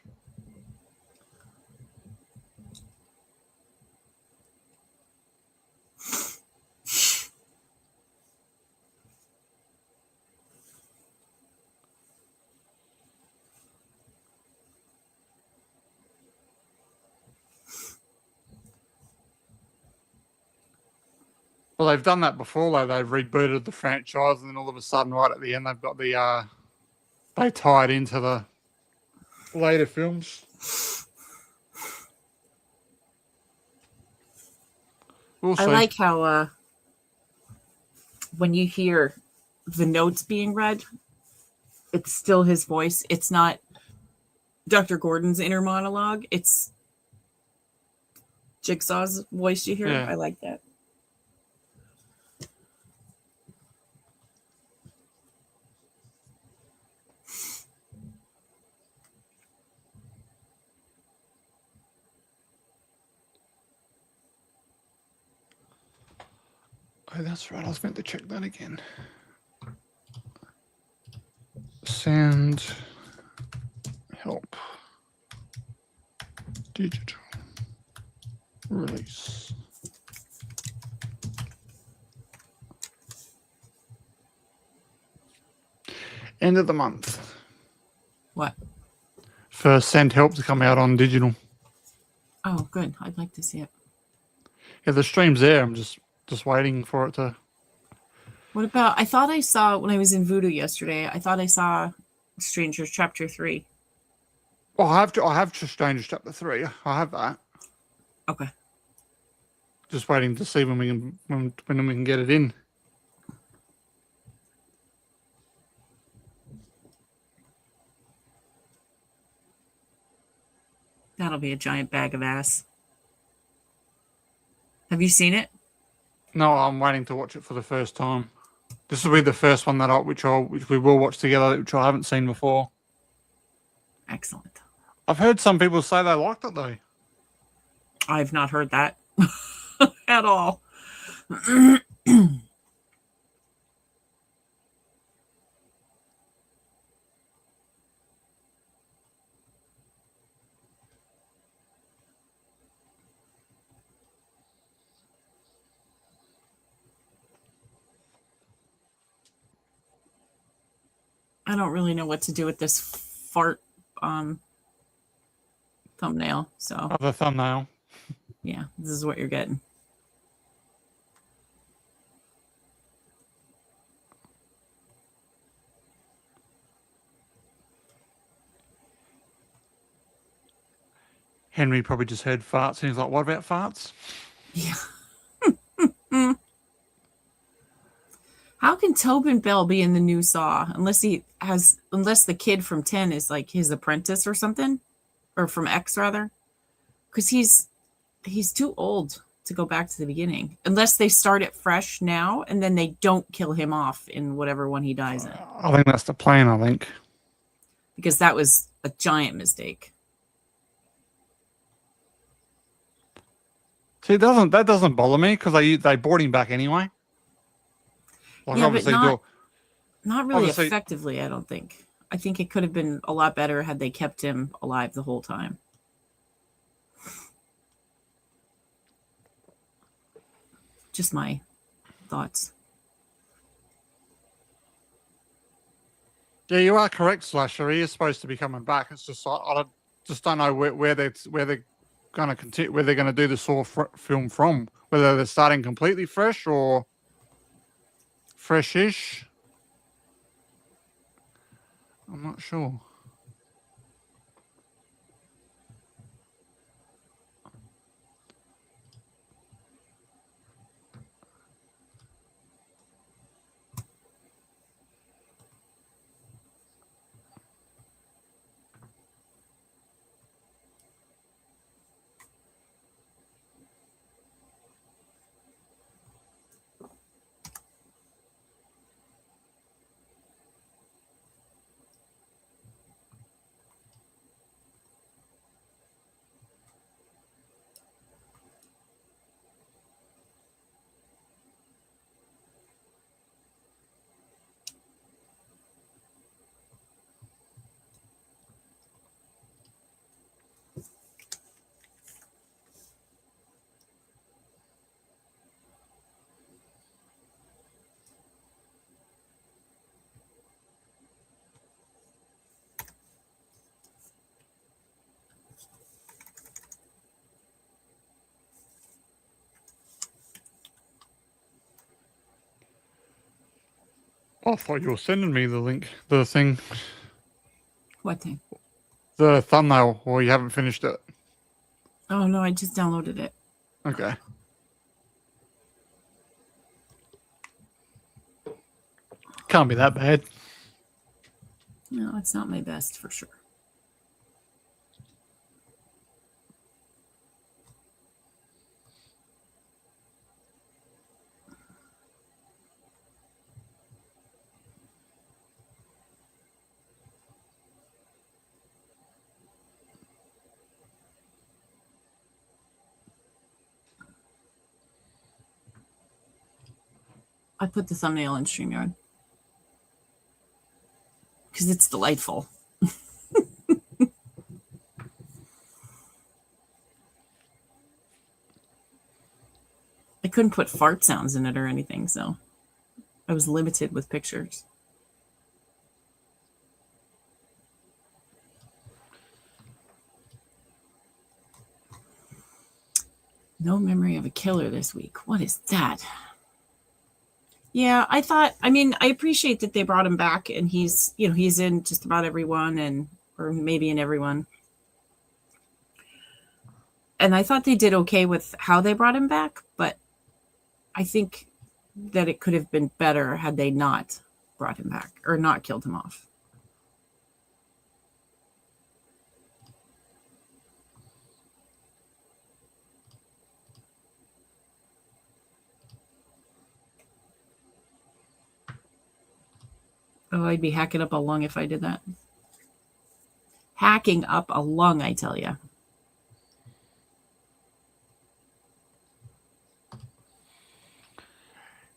Well, they've done that before, though. They've rebooted the franchise, and then all of a sudden, right at the end, they've got the they tie it into the later films. We'll see. I like how when you hear the notes being read, it's still his voice. It's not Dr. Gordon's inner monologue. It's Jigsaw's voice you hear. Yeah. I like that. Oh, that's right. I was meant to check that again. Sound help. Digital release. End of the month What? for Send Help to come out on digital. Oh, good. I'd like to see it. Yeah, the stream's there. I'm just waiting for it to. What about? I thought I saw when I was in Voodoo yesterday. I thought I saw Strangers Chapter 3. Oh, I have Strangers Chapter 3. I have that. Okay. Just waiting to see when we can get it in. That'll be a giant bag of ass. Have you seen it? No, I'm waiting to watch it for the first time. This will be the first one which we will watch together, which I haven't seen before. Excellent. I've heard some people say they liked it though. I've not heard that at all. I don't really know what to do with this fart thumbnail. So Other thumbnail. yeah, this is what you're getting. Henry probably just heard farts and he's like, "What about farts?" Yeah. How can Tobin Bell be in the new Saw unless the kid from 10 is like his apprentice or something, or from X rather, because he's too old to go back to the beginning unless they start it fresh now and then they don't kill him off in whatever one he dies in, I think that's the plan. I think because that was a giant mistake. See, that doesn't bother me because they brought him back anyway. Like Yeah, but obviously, not really obviously- effectively, I don't think. I think it could have been a lot better had they kept him alive the whole time. Just my thoughts. yeah, you are correct, Slasher. He is supposed to be coming back. It's just I don't know where they're going to continue, where they're going to do the Saw film from. Whether they're starting completely fresh or freshish. I'm not sure. I thought you were sending me the link, the thing, What thing? the thumbnail, or you haven't finished it. Oh no, I just downloaded it. Okay. Can't be that bad. No, it's not my best for sure. I put the thumbnail in StreamYard because it's delightful. I couldn't put fart sounds in it or anything, so I was limited with pictures. No memory of a killer this week. What is that? Yeah, I appreciate that they brought him back and he's in just about everyone or maybe in everyone. And I thought they did okay with how they brought him back, but I think that it could have been better had they not brought him back or not killed him off. Oh, I'd be hacking up a lung if I did that. Hacking up a lung, I tell you.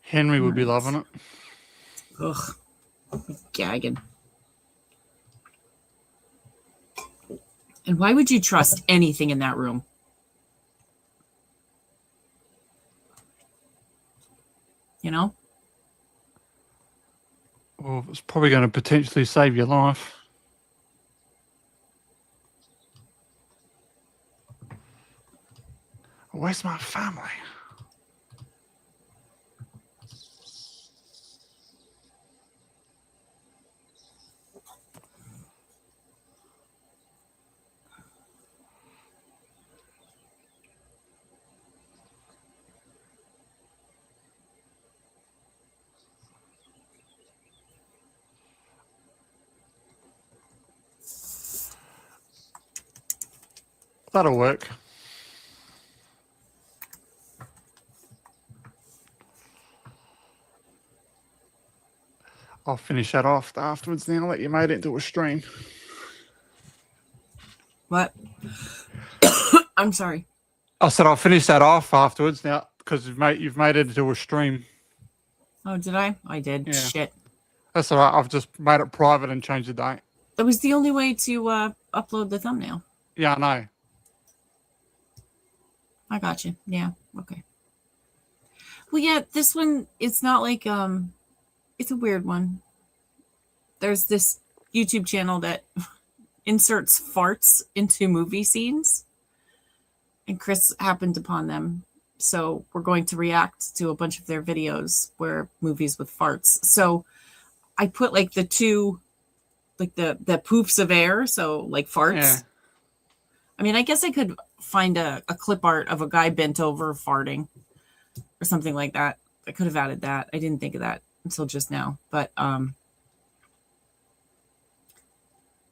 Henry would be loving it. Ugh. Gagging. And why would you trust anything in that room? You know? Well, it's probably going to potentially save your life. Where's my family? That'll work. I'll finish that off afterwards now that you made it into a stream. What? I'm sorry. I said I'll finish that off afterwards now because you've made it into a stream. Oh, did I? I did. Yeah. Shit. That's all right. I've just made it private and changed the date. That was the only way to upload the thumbnail. Yeah, I know. I got you. Yeah. Okay. Well, yeah, this one, it's not like, it's a weird one. There's this YouTube channel that inserts farts into movie scenes. And Chris happened upon them. So we're going to react to a bunch of their videos where movies with farts. So I put like the two, like the poofs of air. So like farts. Yeah. I mean, I guess I could find a clip art of a guy bent over farting or something like that. I could have added that. I didn't think of that until just now. But I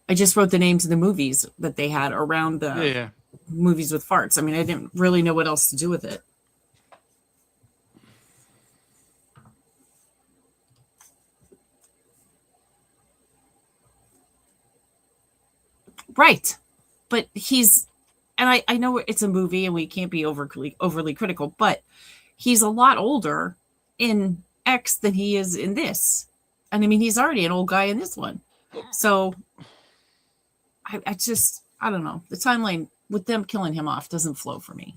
just wrote the names of the movies that they had around the movies with farts. I mean, I didn't really know what else to do with it. Right. But I know it's a movie and we can't be overly critical, but he's a lot older in X than he is in this. And I mean, he's already an old guy in this one. So I don't know. The timeline with them killing him off doesn't flow for me.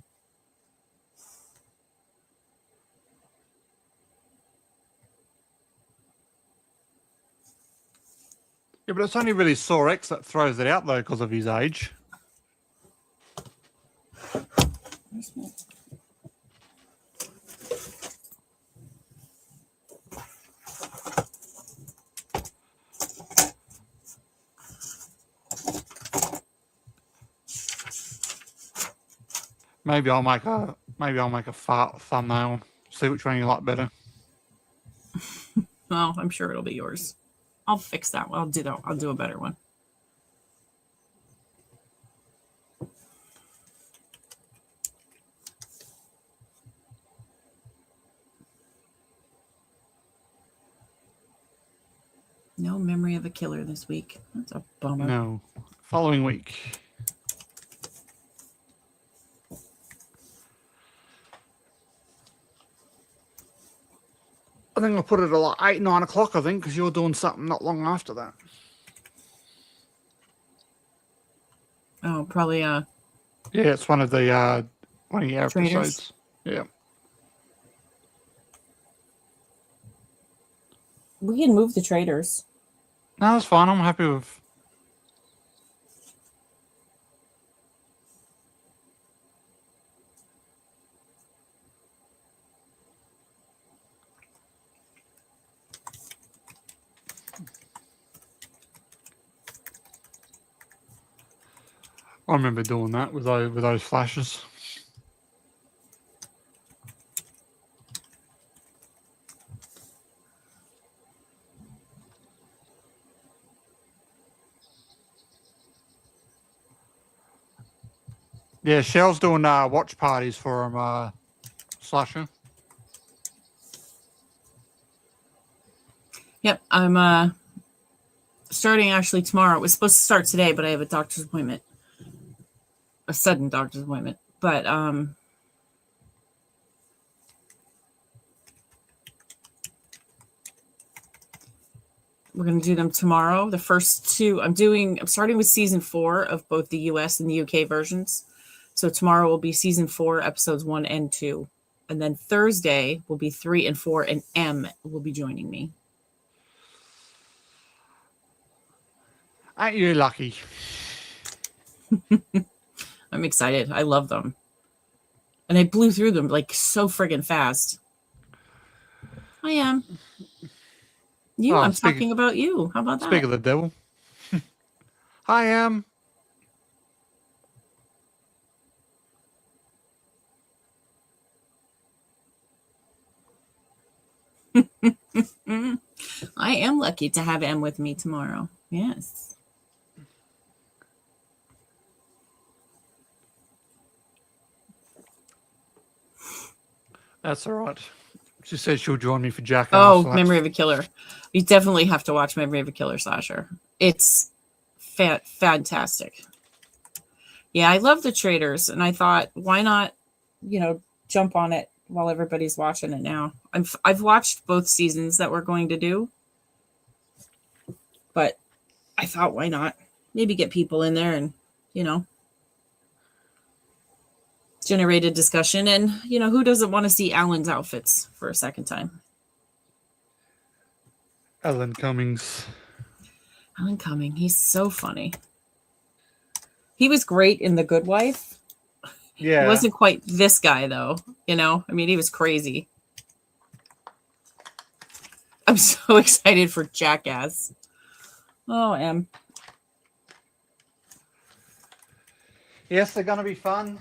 Yeah, but it's only really Saw X that throws it out though because of his age. Maybe I'll make a fart thumbnail. See which one you like better. Oh, I'm sure it'll be yours. I'll fix that one. I'll do a better one. No memory of a killer this week. That's a bummer. No. Following week. I think I'll put it at like 8, 9 o'clock, I think, because you're doing something not long after that. Oh, probably Yeah, it's one of your Traitors? episodes. Yeah. we can move the traders. No, that's fine. I'm happy with. I remember doing that with those flashes. Yeah, Shell's doing watch parties for him, Slasher. Yep, I'm starting actually tomorrow. It was supposed to start today, but I have a doctor's appointment. A sudden doctor's appointment. But we're going to do them tomorrow. The first two I'm starting with season 4 of both the US and the UK versions. So tomorrow will be season 4, episodes 1 and 2. And then Thursday will be 3 and 4, and M will be joining me. Ain't you lucky? I'm excited. I love them. And I blew through them like so friggin' fast. I am. You, I'm talking about you. How about that? Speak of the devil. I am. I am lucky to have M with me tomorrow. Yes. That's all right. She said she'll join me for Jackass. Oh, so Memory of a Killer. You definitely have to watch Memory of a Killer, Slasher. It's fantastic. Yeah, I love the Traitors, and I thought, why not, jump on it while everybody's watching it now. I've watched both seasons that we're going to do, but I thought, why not? Maybe get people in there and, generate a discussion. And, who doesn't want to see Alan's outfits for a second time? Alan Cummings. Alan Cumming. He's so funny. He was great in The Good Wife. Yeah. He wasn't quite this guy, though. He was crazy. I'm so excited for Jackass. Oh, Em. Yes, they're going to be fun.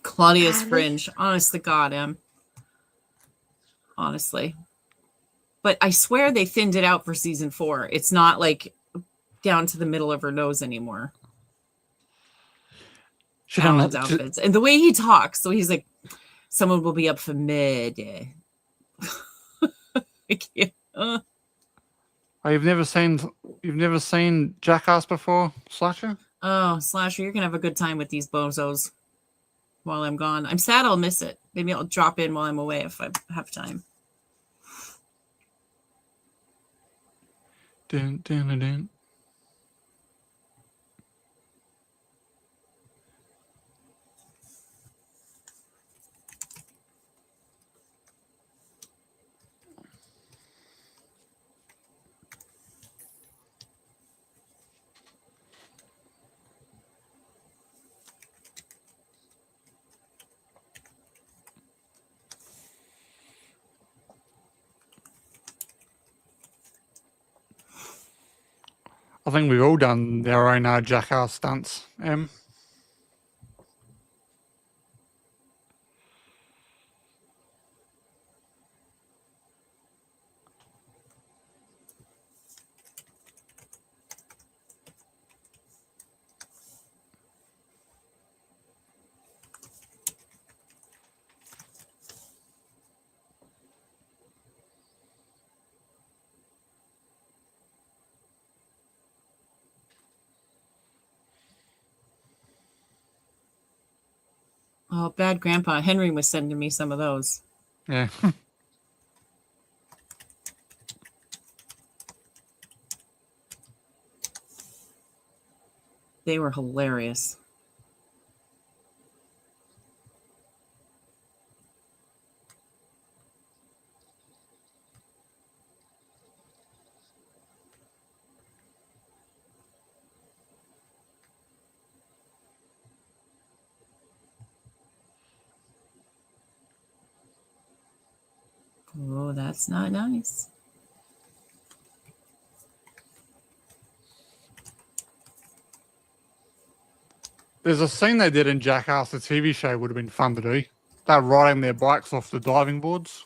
Claudia's Fringe. Honest to God, Em. Honestly. But I swear they thinned it out for season 4. It's not like down to the middle of her nose anymore. Alan's outfits. And the way he talks. So he's like, someone will be up for mid. Oh, you've never seen Jackass before, Slasher? Oh, Slasher, you're gonna have a good time with these bozos while I'm gone. I'm sad I'll miss it. Maybe I'll drop in while I'm away if I have time. Dun, dun, dun, dun. I think we've all done our own Jackass stunts, Em. Oh, bad grandpa. Henry was sending me some of those. Yeah. They were hilarious. Oh, that's not nice. There's a scene they did in Jackass, the TV show, would have been fun to do. They're riding their bikes off the diving boards.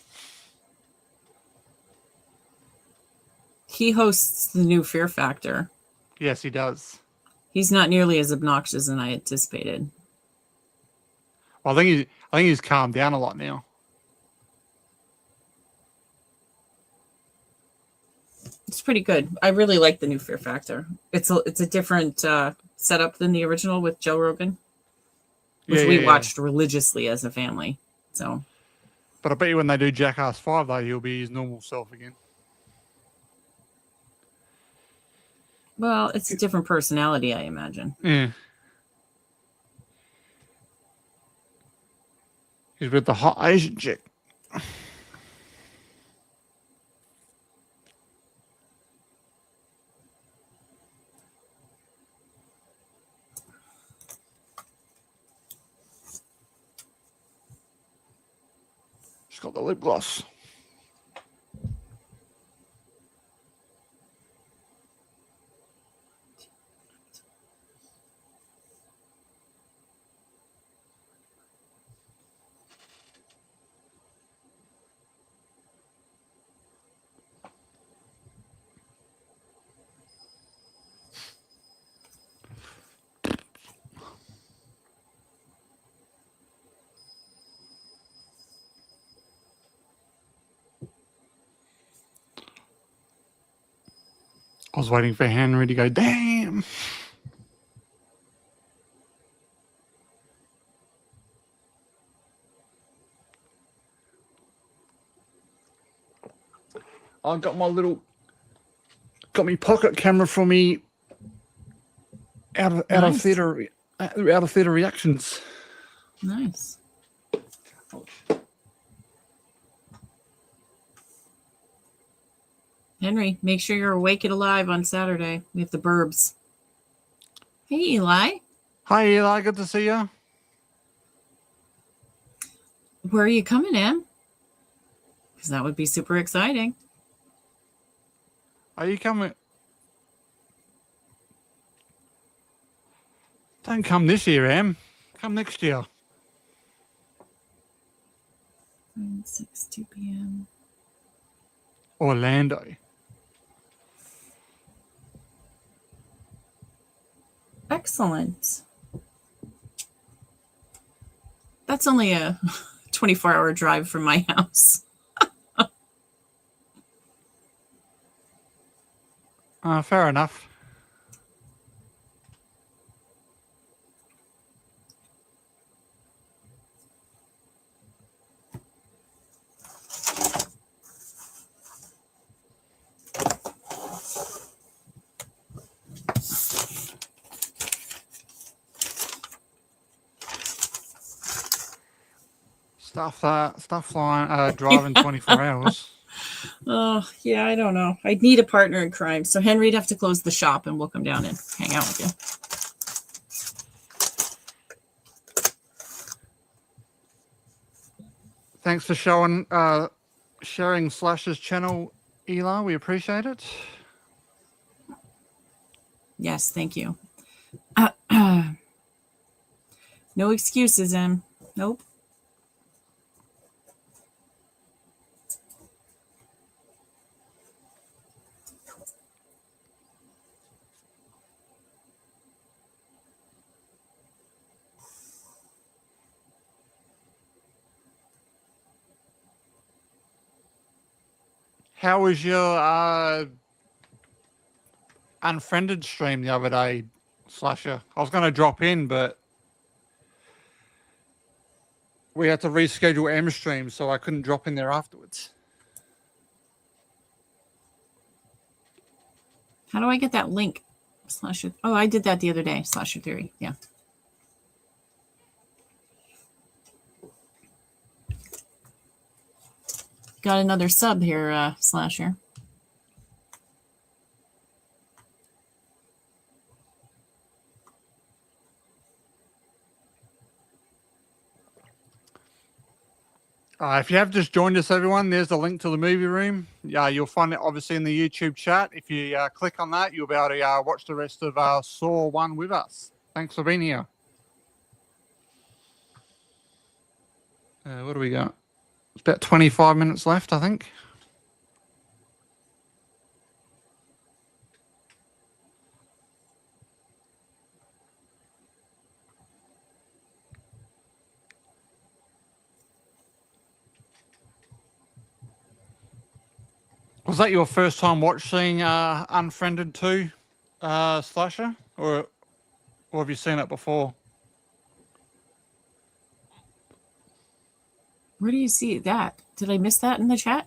He hosts the new Fear Factor. Yes, he does. He's not nearly as obnoxious as I anticipated. Well, I think he's calmed down a lot now. It's pretty good. I really like the new Fear Factor. It's a different setup than the original with Joe Rogan, which we watched religiously as a family. So, but I bet you when they do Jackass 5, though, he'll be his normal self again. well, it's a different personality, I imagine. Yeah. He's with the hot Asian chick. She's got the lip gloss. I was waiting for Henry to go, damn. I got me pocket camera for me out of Nice. theater reactions. Nice. Henry, make sure you're awake and alive on Saturday. We have the Burbs. Hey, Eli. Hi, Eli. Good to see you. Where are you coming in? Because that would be super exciting. Are you coming? Don't come this year, Em. Come next year. 6, 2 p.m. Orlando. Excellent. That's only a 24-hour drive from my house. Fair enough. Stuff flying, driving 24 hours. Oh, yeah, I don't know. I'd need a partner in crime. So Henry'd have to close the shop and we'll come down and hang out with you. Thanks for sharing Slash's channel, Eli. We appreciate it. Yes, thank you. No excuses, Em. Nope. How was your unfriended stream the other day, Slasher? I was going to drop in, but we had to reschedule M stream, so I couldn't drop in there afterwards. How do I get that link? Slasher. Oh, I did that the other day. Slasher Theory. Yeah. Got another sub here, Slasher. If you have just joined us, everyone, there's the link to the movie room. You'll find it obviously in the YouTube chat. If you click on that, you'll be able to watch the rest of Saw 1 with us. Thanks for being here. What do we got? It's about 25 minutes left, I think. Was that your first time watching Unfriended 2, Slasher? Or have you seen it before? Where do you see that? Did I miss that in the chat?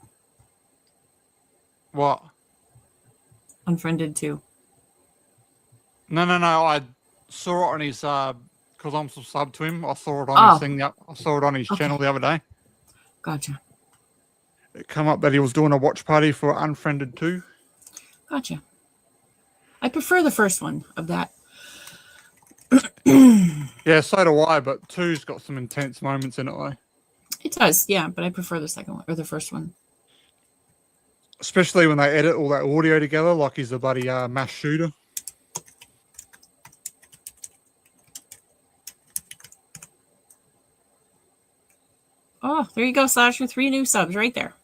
What? Unfriended too. No. I saw it on his, because I'm subbed to him. I saw it on his thing. I saw it on his channel the other day. Gotcha. It come up that he was doing a watch party for Unfriended 2. Gotcha. I prefer the first one of that. Yeah, so do I, but 2's got some intense moments in it, though. It does, yeah, but I prefer the second one or the first one. Especially when they edit all that audio together, like he's a bloody mass shooter. Oh, there you go, Slasher. 3 new subs right there.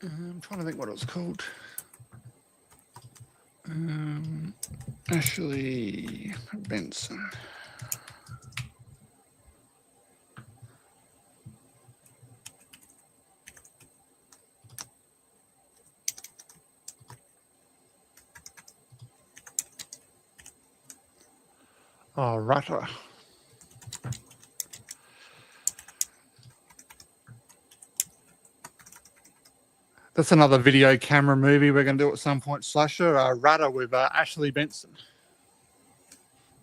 I'm trying to think what it was called. Ashley Benson. Oh, Rutter. That's another video camera movie we're going to do at some point, Slasher. Rutter with Ashley Benson.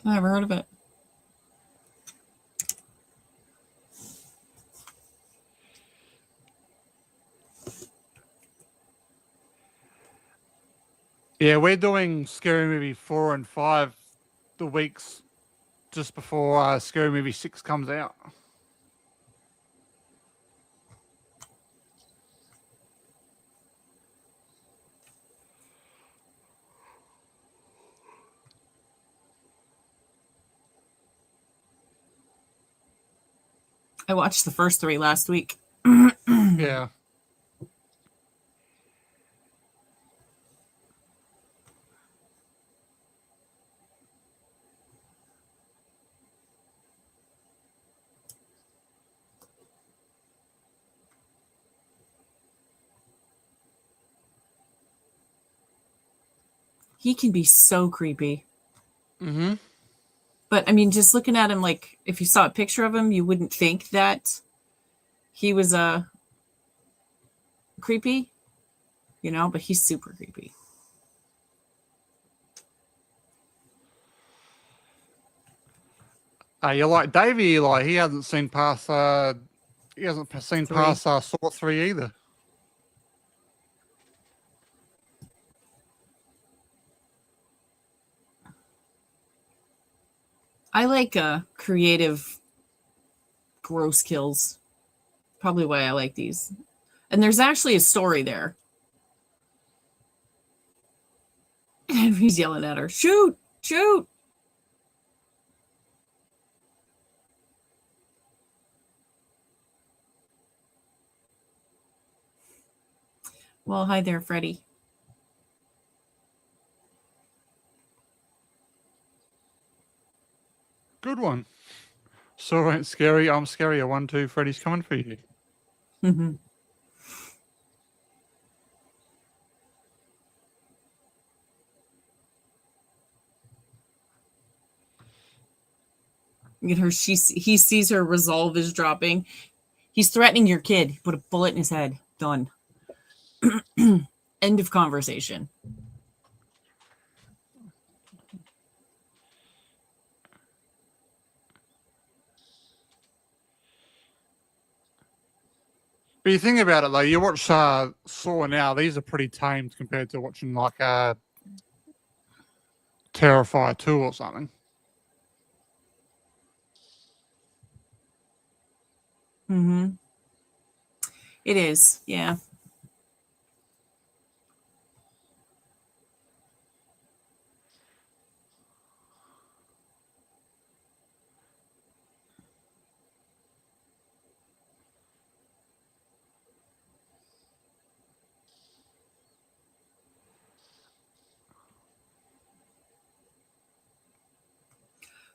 I never heard of it. Yeah, we're doing Scary Movie 4 and 5 the weeks just before Scary Movie 6 comes out. I watched the first 3 last week. Yeah. He can be so creepy. Mm-hmm. But I mean, just looking at him, like if you saw a picture of him, you wouldn't think that he was creepy, you know, but he's super creepy. You're like Davey Eli. He hasn't seen past. He hasn't seen 3. past Saw 3 either. I like creative, gross kills. Probably why I like these. And there's actually a story there. And he's yelling at her, shoot, shoot. Well, hi there, Freddie. Good one. So ain't scary. I'm scary. 1, 2. Freddy's coming for you. Mm-hmm. He sees her resolve is dropping. He's threatening your kid. Put a bullet in his head. Done. End of conversation. But you think about it, though, you watch Saw now, these are pretty tamed compared to watching like Terrifier 2 or something. Mm-hmm. It is, yeah.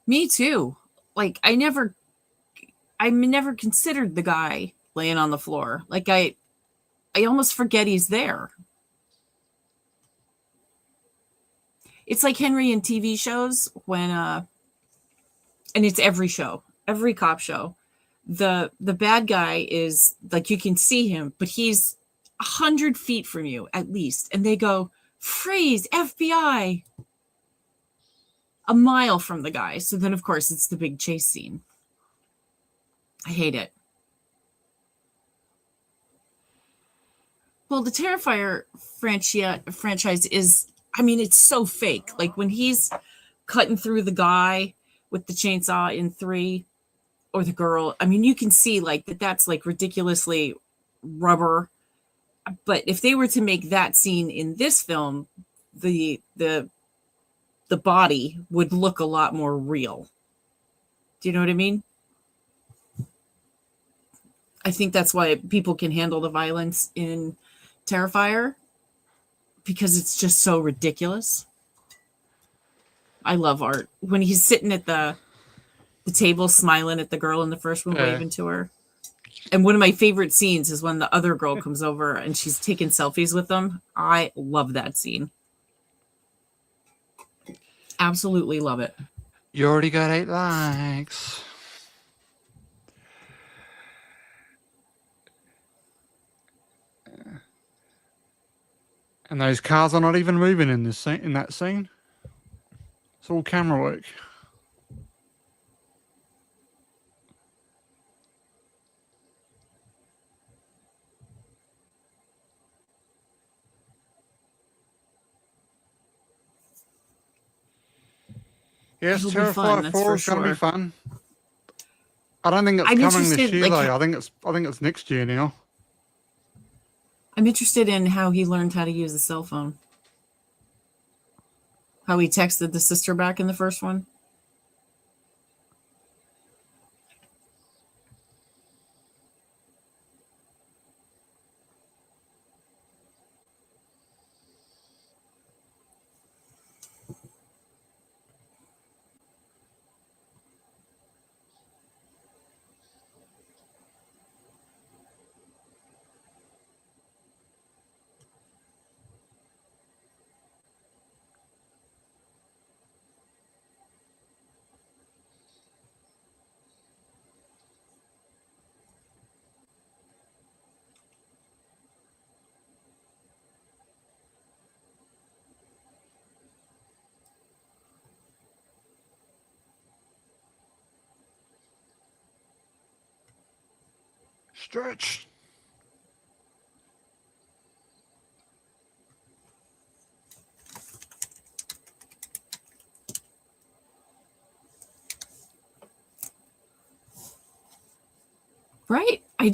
Me too. Like I never considered the guy laying on the floor. Like I almost forget he's there. It's like Henry in TV shows when and it's every show, every cop show. The bad guy is like you can see him, but he's 100 feet from you at least, and they go freeze FBI a mile from the guy. So then, of course, it's the big chase scene. I hate it. Well, the Terrifier franchise is, I mean, it's so fake. Like when he's cutting through the guy with the chainsaw in 3, or the girl, I mean, you can see like that's like ridiculously rubber. But if they were to make that scene in this film, the body would look a lot more real. Do you know what I mean? I think that's why people can handle the violence in Terrifier, because it's just so ridiculous. I love Art. When he's sitting at the table smiling at the girl in the first one, waving to her. And one of my favorite scenes is when the other girl comes over and she's taking selfies with them. I love that scene. Absolutely love it. You already got 8 likes. And those cars are not even moving in this scene, in that scene. It's all camera work. Yes, It'll be fun, Terrifier that's 4 for is going to be sure. fun. I don't think it's I'm coming this interested, year, like, though. I think it's next year now. I'm interested in how he learned how to use a cell phone. How he texted the sister back in the first one. Stretch. Right? I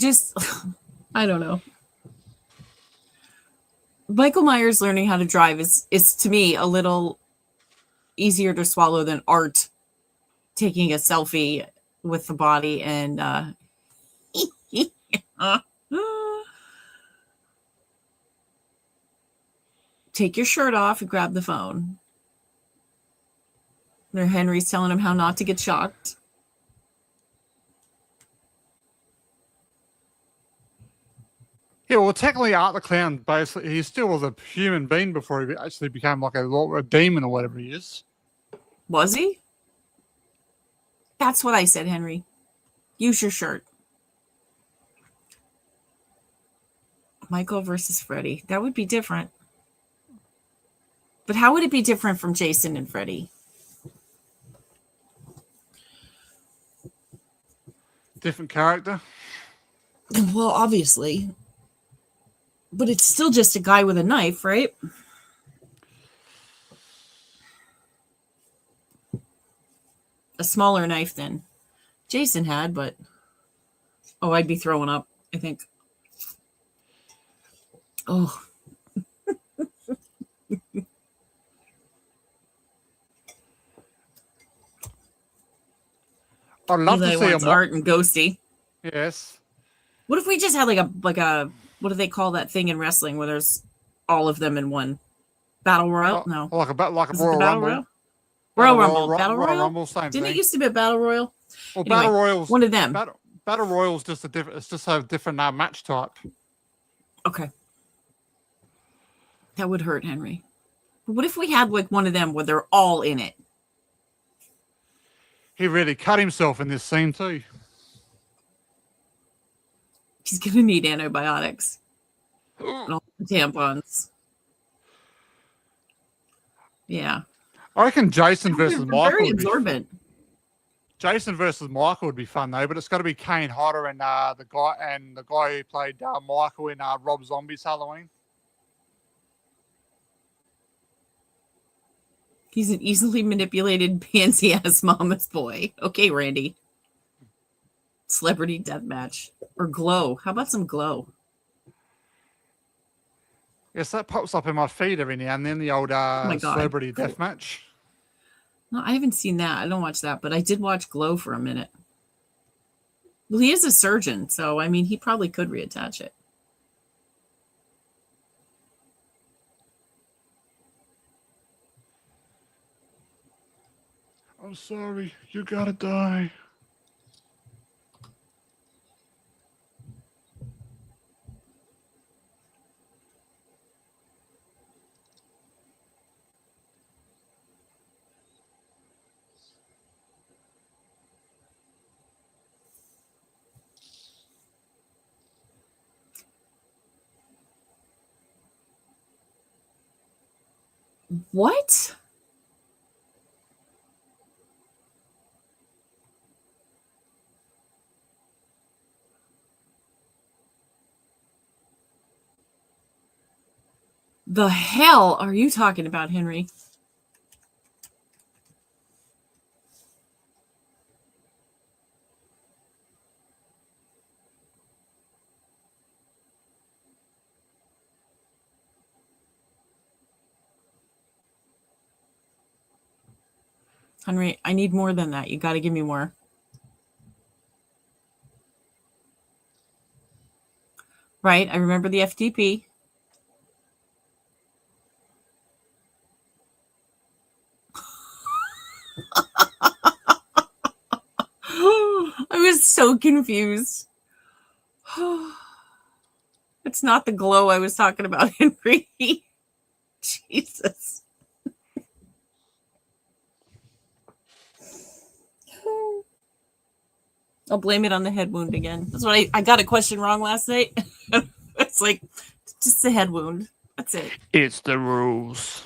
don't know. Michael Myers learning how to drive is to me a little easier to swallow than Art taking a selfie with the body and take your shirt off and grab the phone. There, Henry's telling him how not to get shocked. Yeah, well, technically, Art the Clown, basically, he still was a human being before he actually became like a demon or whatever he is. Was he? That's what I said, Henry. Use your shirt. Michael versus Freddy. That would be different. But how would it be different from Jason and Freddy? Different character. Well, obviously. But it's still just a guy with a knife, right? A smaller knife than Jason had, but oh, I'd be throwing up, I think. Oh, I'd love Eli to see a wants Art and Ghosty. Yes. What if we just had like a what do they call that thing in wrestling where there's all of them in one battle royal? No, Like a is it the Royal battle Rumble. royal? Royal Rumble, battle Royal royal. Rumble, same Didn't thing. it used to be a battle royal? Well, Anyway, Battle Royals. one of them. Battle Royals just a different. It's just a different match type. Okay, that would hurt, Henry. But what if we had like one of them where they're all in it? He really cut himself in this scene too. He's gonna need antibiotics and all the tampons. Yeah, I reckon Jason versus They're Michael. very Would be, absorbent. Jason versus Michael would be fun though, but it's got to be Kane Hodder and the guy who played Michael in Rob Zombie's Halloween. He's an easily manipulated pansy ass mama's boy. Okay, Randy. Celebrity deathmatch or glow. How about some glow? Yes, that pops up in my feed every now and then. The old my God. celebrity deathmatch. No, I haven't seen that. I don't watch that, but I did watch Glow for a minute. Well, he is a surgeon, so I mean, he probably could reattach it. I'm sorry, you gotta die. What? The hell are you talking about, Henry? Henry, I need more than that. You got to give me more. Right? I remember the FTP. I was so confused. It's not the glow I was talking about, Henry. Jesus. I'll blame it on the head wound again. That's what I got a question wrong last night. It's like, just a head wound. That's it. It's the rules.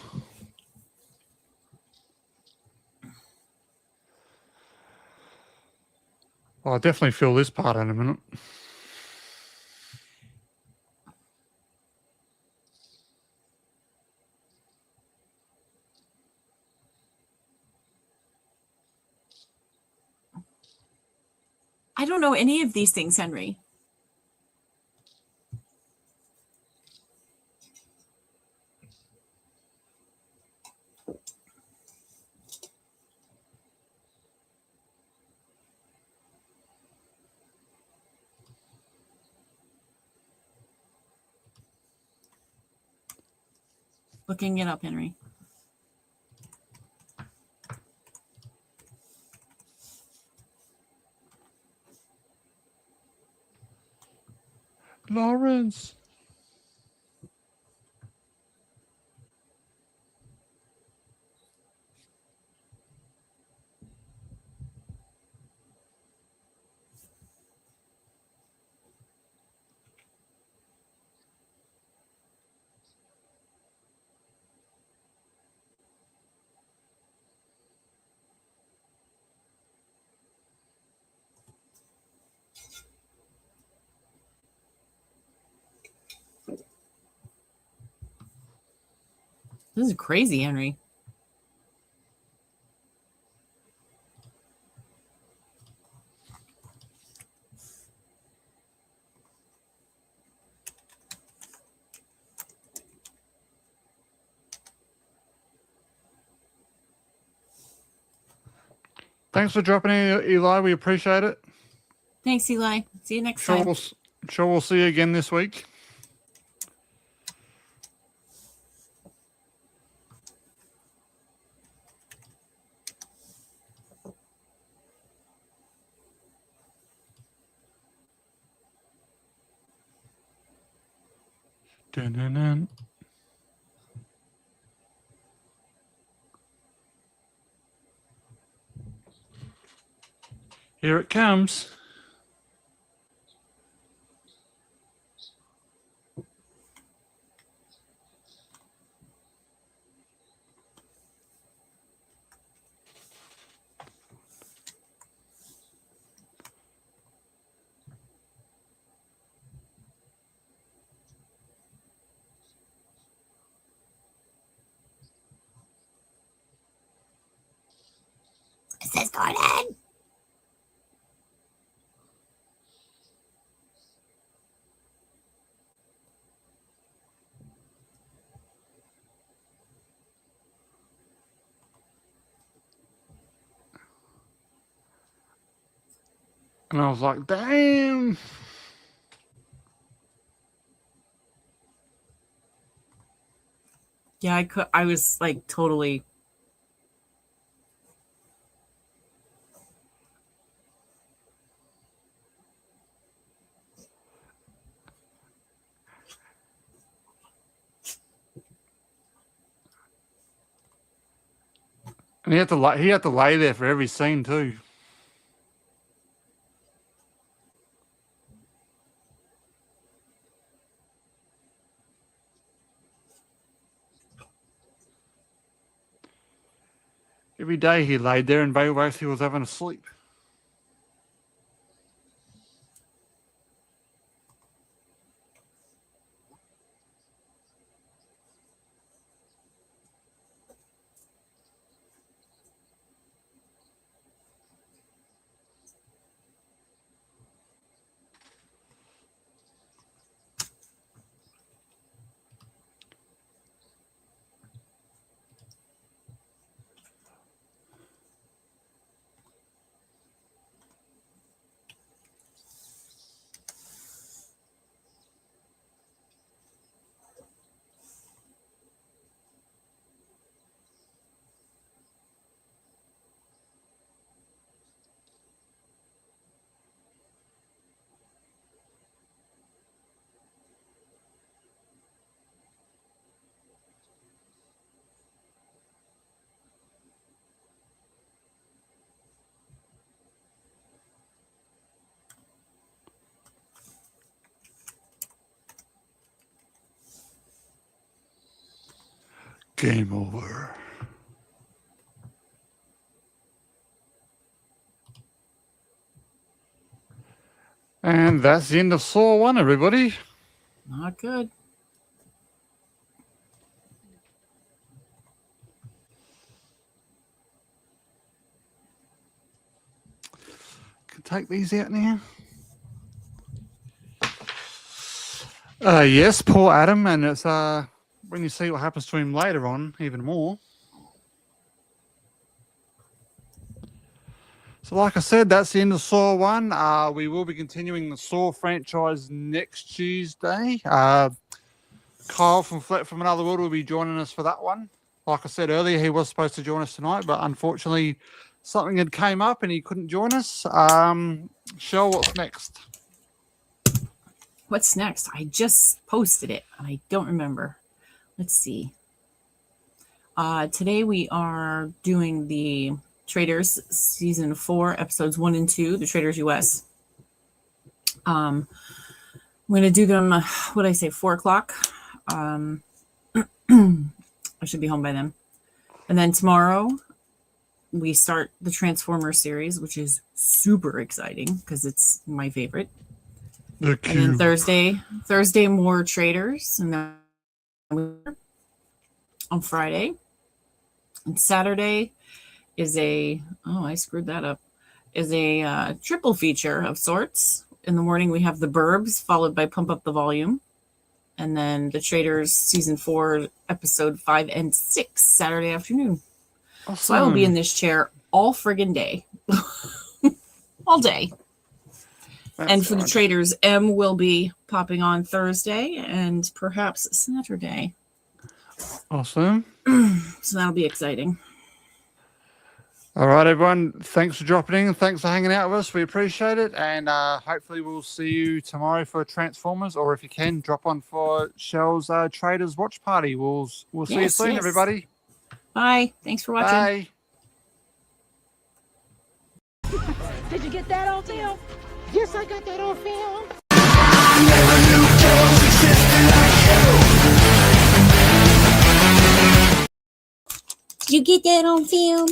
Well, I'll definitely feel this part in a minute. I don't know any of these things, Henry. Looking it up, Henry. Lawrence. This is crazy, Henry. Thanks for dropping in, Eli. We appreciate it. Thanks, Eli. See you next Sure, time. we'll see you again this week. Dun-dun-dun. Here it comes. It says Gordon. And I was like, damn. Yeah, I was like totally. And he had to lay there for every scene too. Every day he laid there and basically was having a sleep. Game over. And that's the end of Saw 1, everybody. Not good. Can take these out now. Yes, poor Adam, and it's when you see what happens to him later on, even more. So like I said, that's the end of Saw 1. We will be continuing the Saw franchise next Tuesday. Kyle from Flat from Another World will be joining us for that one. Like I said earlier, he was supposed to join us tonight, but unfortunately something had came up and he couldn't join us. Shell, what's next? What's next? I just posted it and I don't remember. Let's see. Today we are doing the Traders season 4, episodes 1 and 2, the Traders US. I'm going to do them, 4 o'clock. I should be home by then. And then tomorrow we start the Transformers series, which is super exciting because it's my favorite. The And then Thursday more Traders, and then on Friday. And Saturday is I screwed that up, is a triple feature of sorts. In the morning, we have The Burbs, followed by Pump Up the Volume. And then The Traitors season 4, episode 5 and 6, Saturday afternoon. Awesome. So I will be in this chair all friggin' day. All day. That's And for The right. Traitors, M will be popping on Thursday and perhaps Saturday. Awesome. So that'll be exciting. All right, everyone. Thanks for dropping in. Thanks for hanging out with us. We appreciate it. And hopefully we'll see you tomorrow for Transformers, or if you can, drop on for Shell's Traders Watch Party. We'll see you Yes, soon, yes. everybody. Bye. Thanks for watching. Bye. Did you get that on film? Yes, I got that on film. Did you get that on film?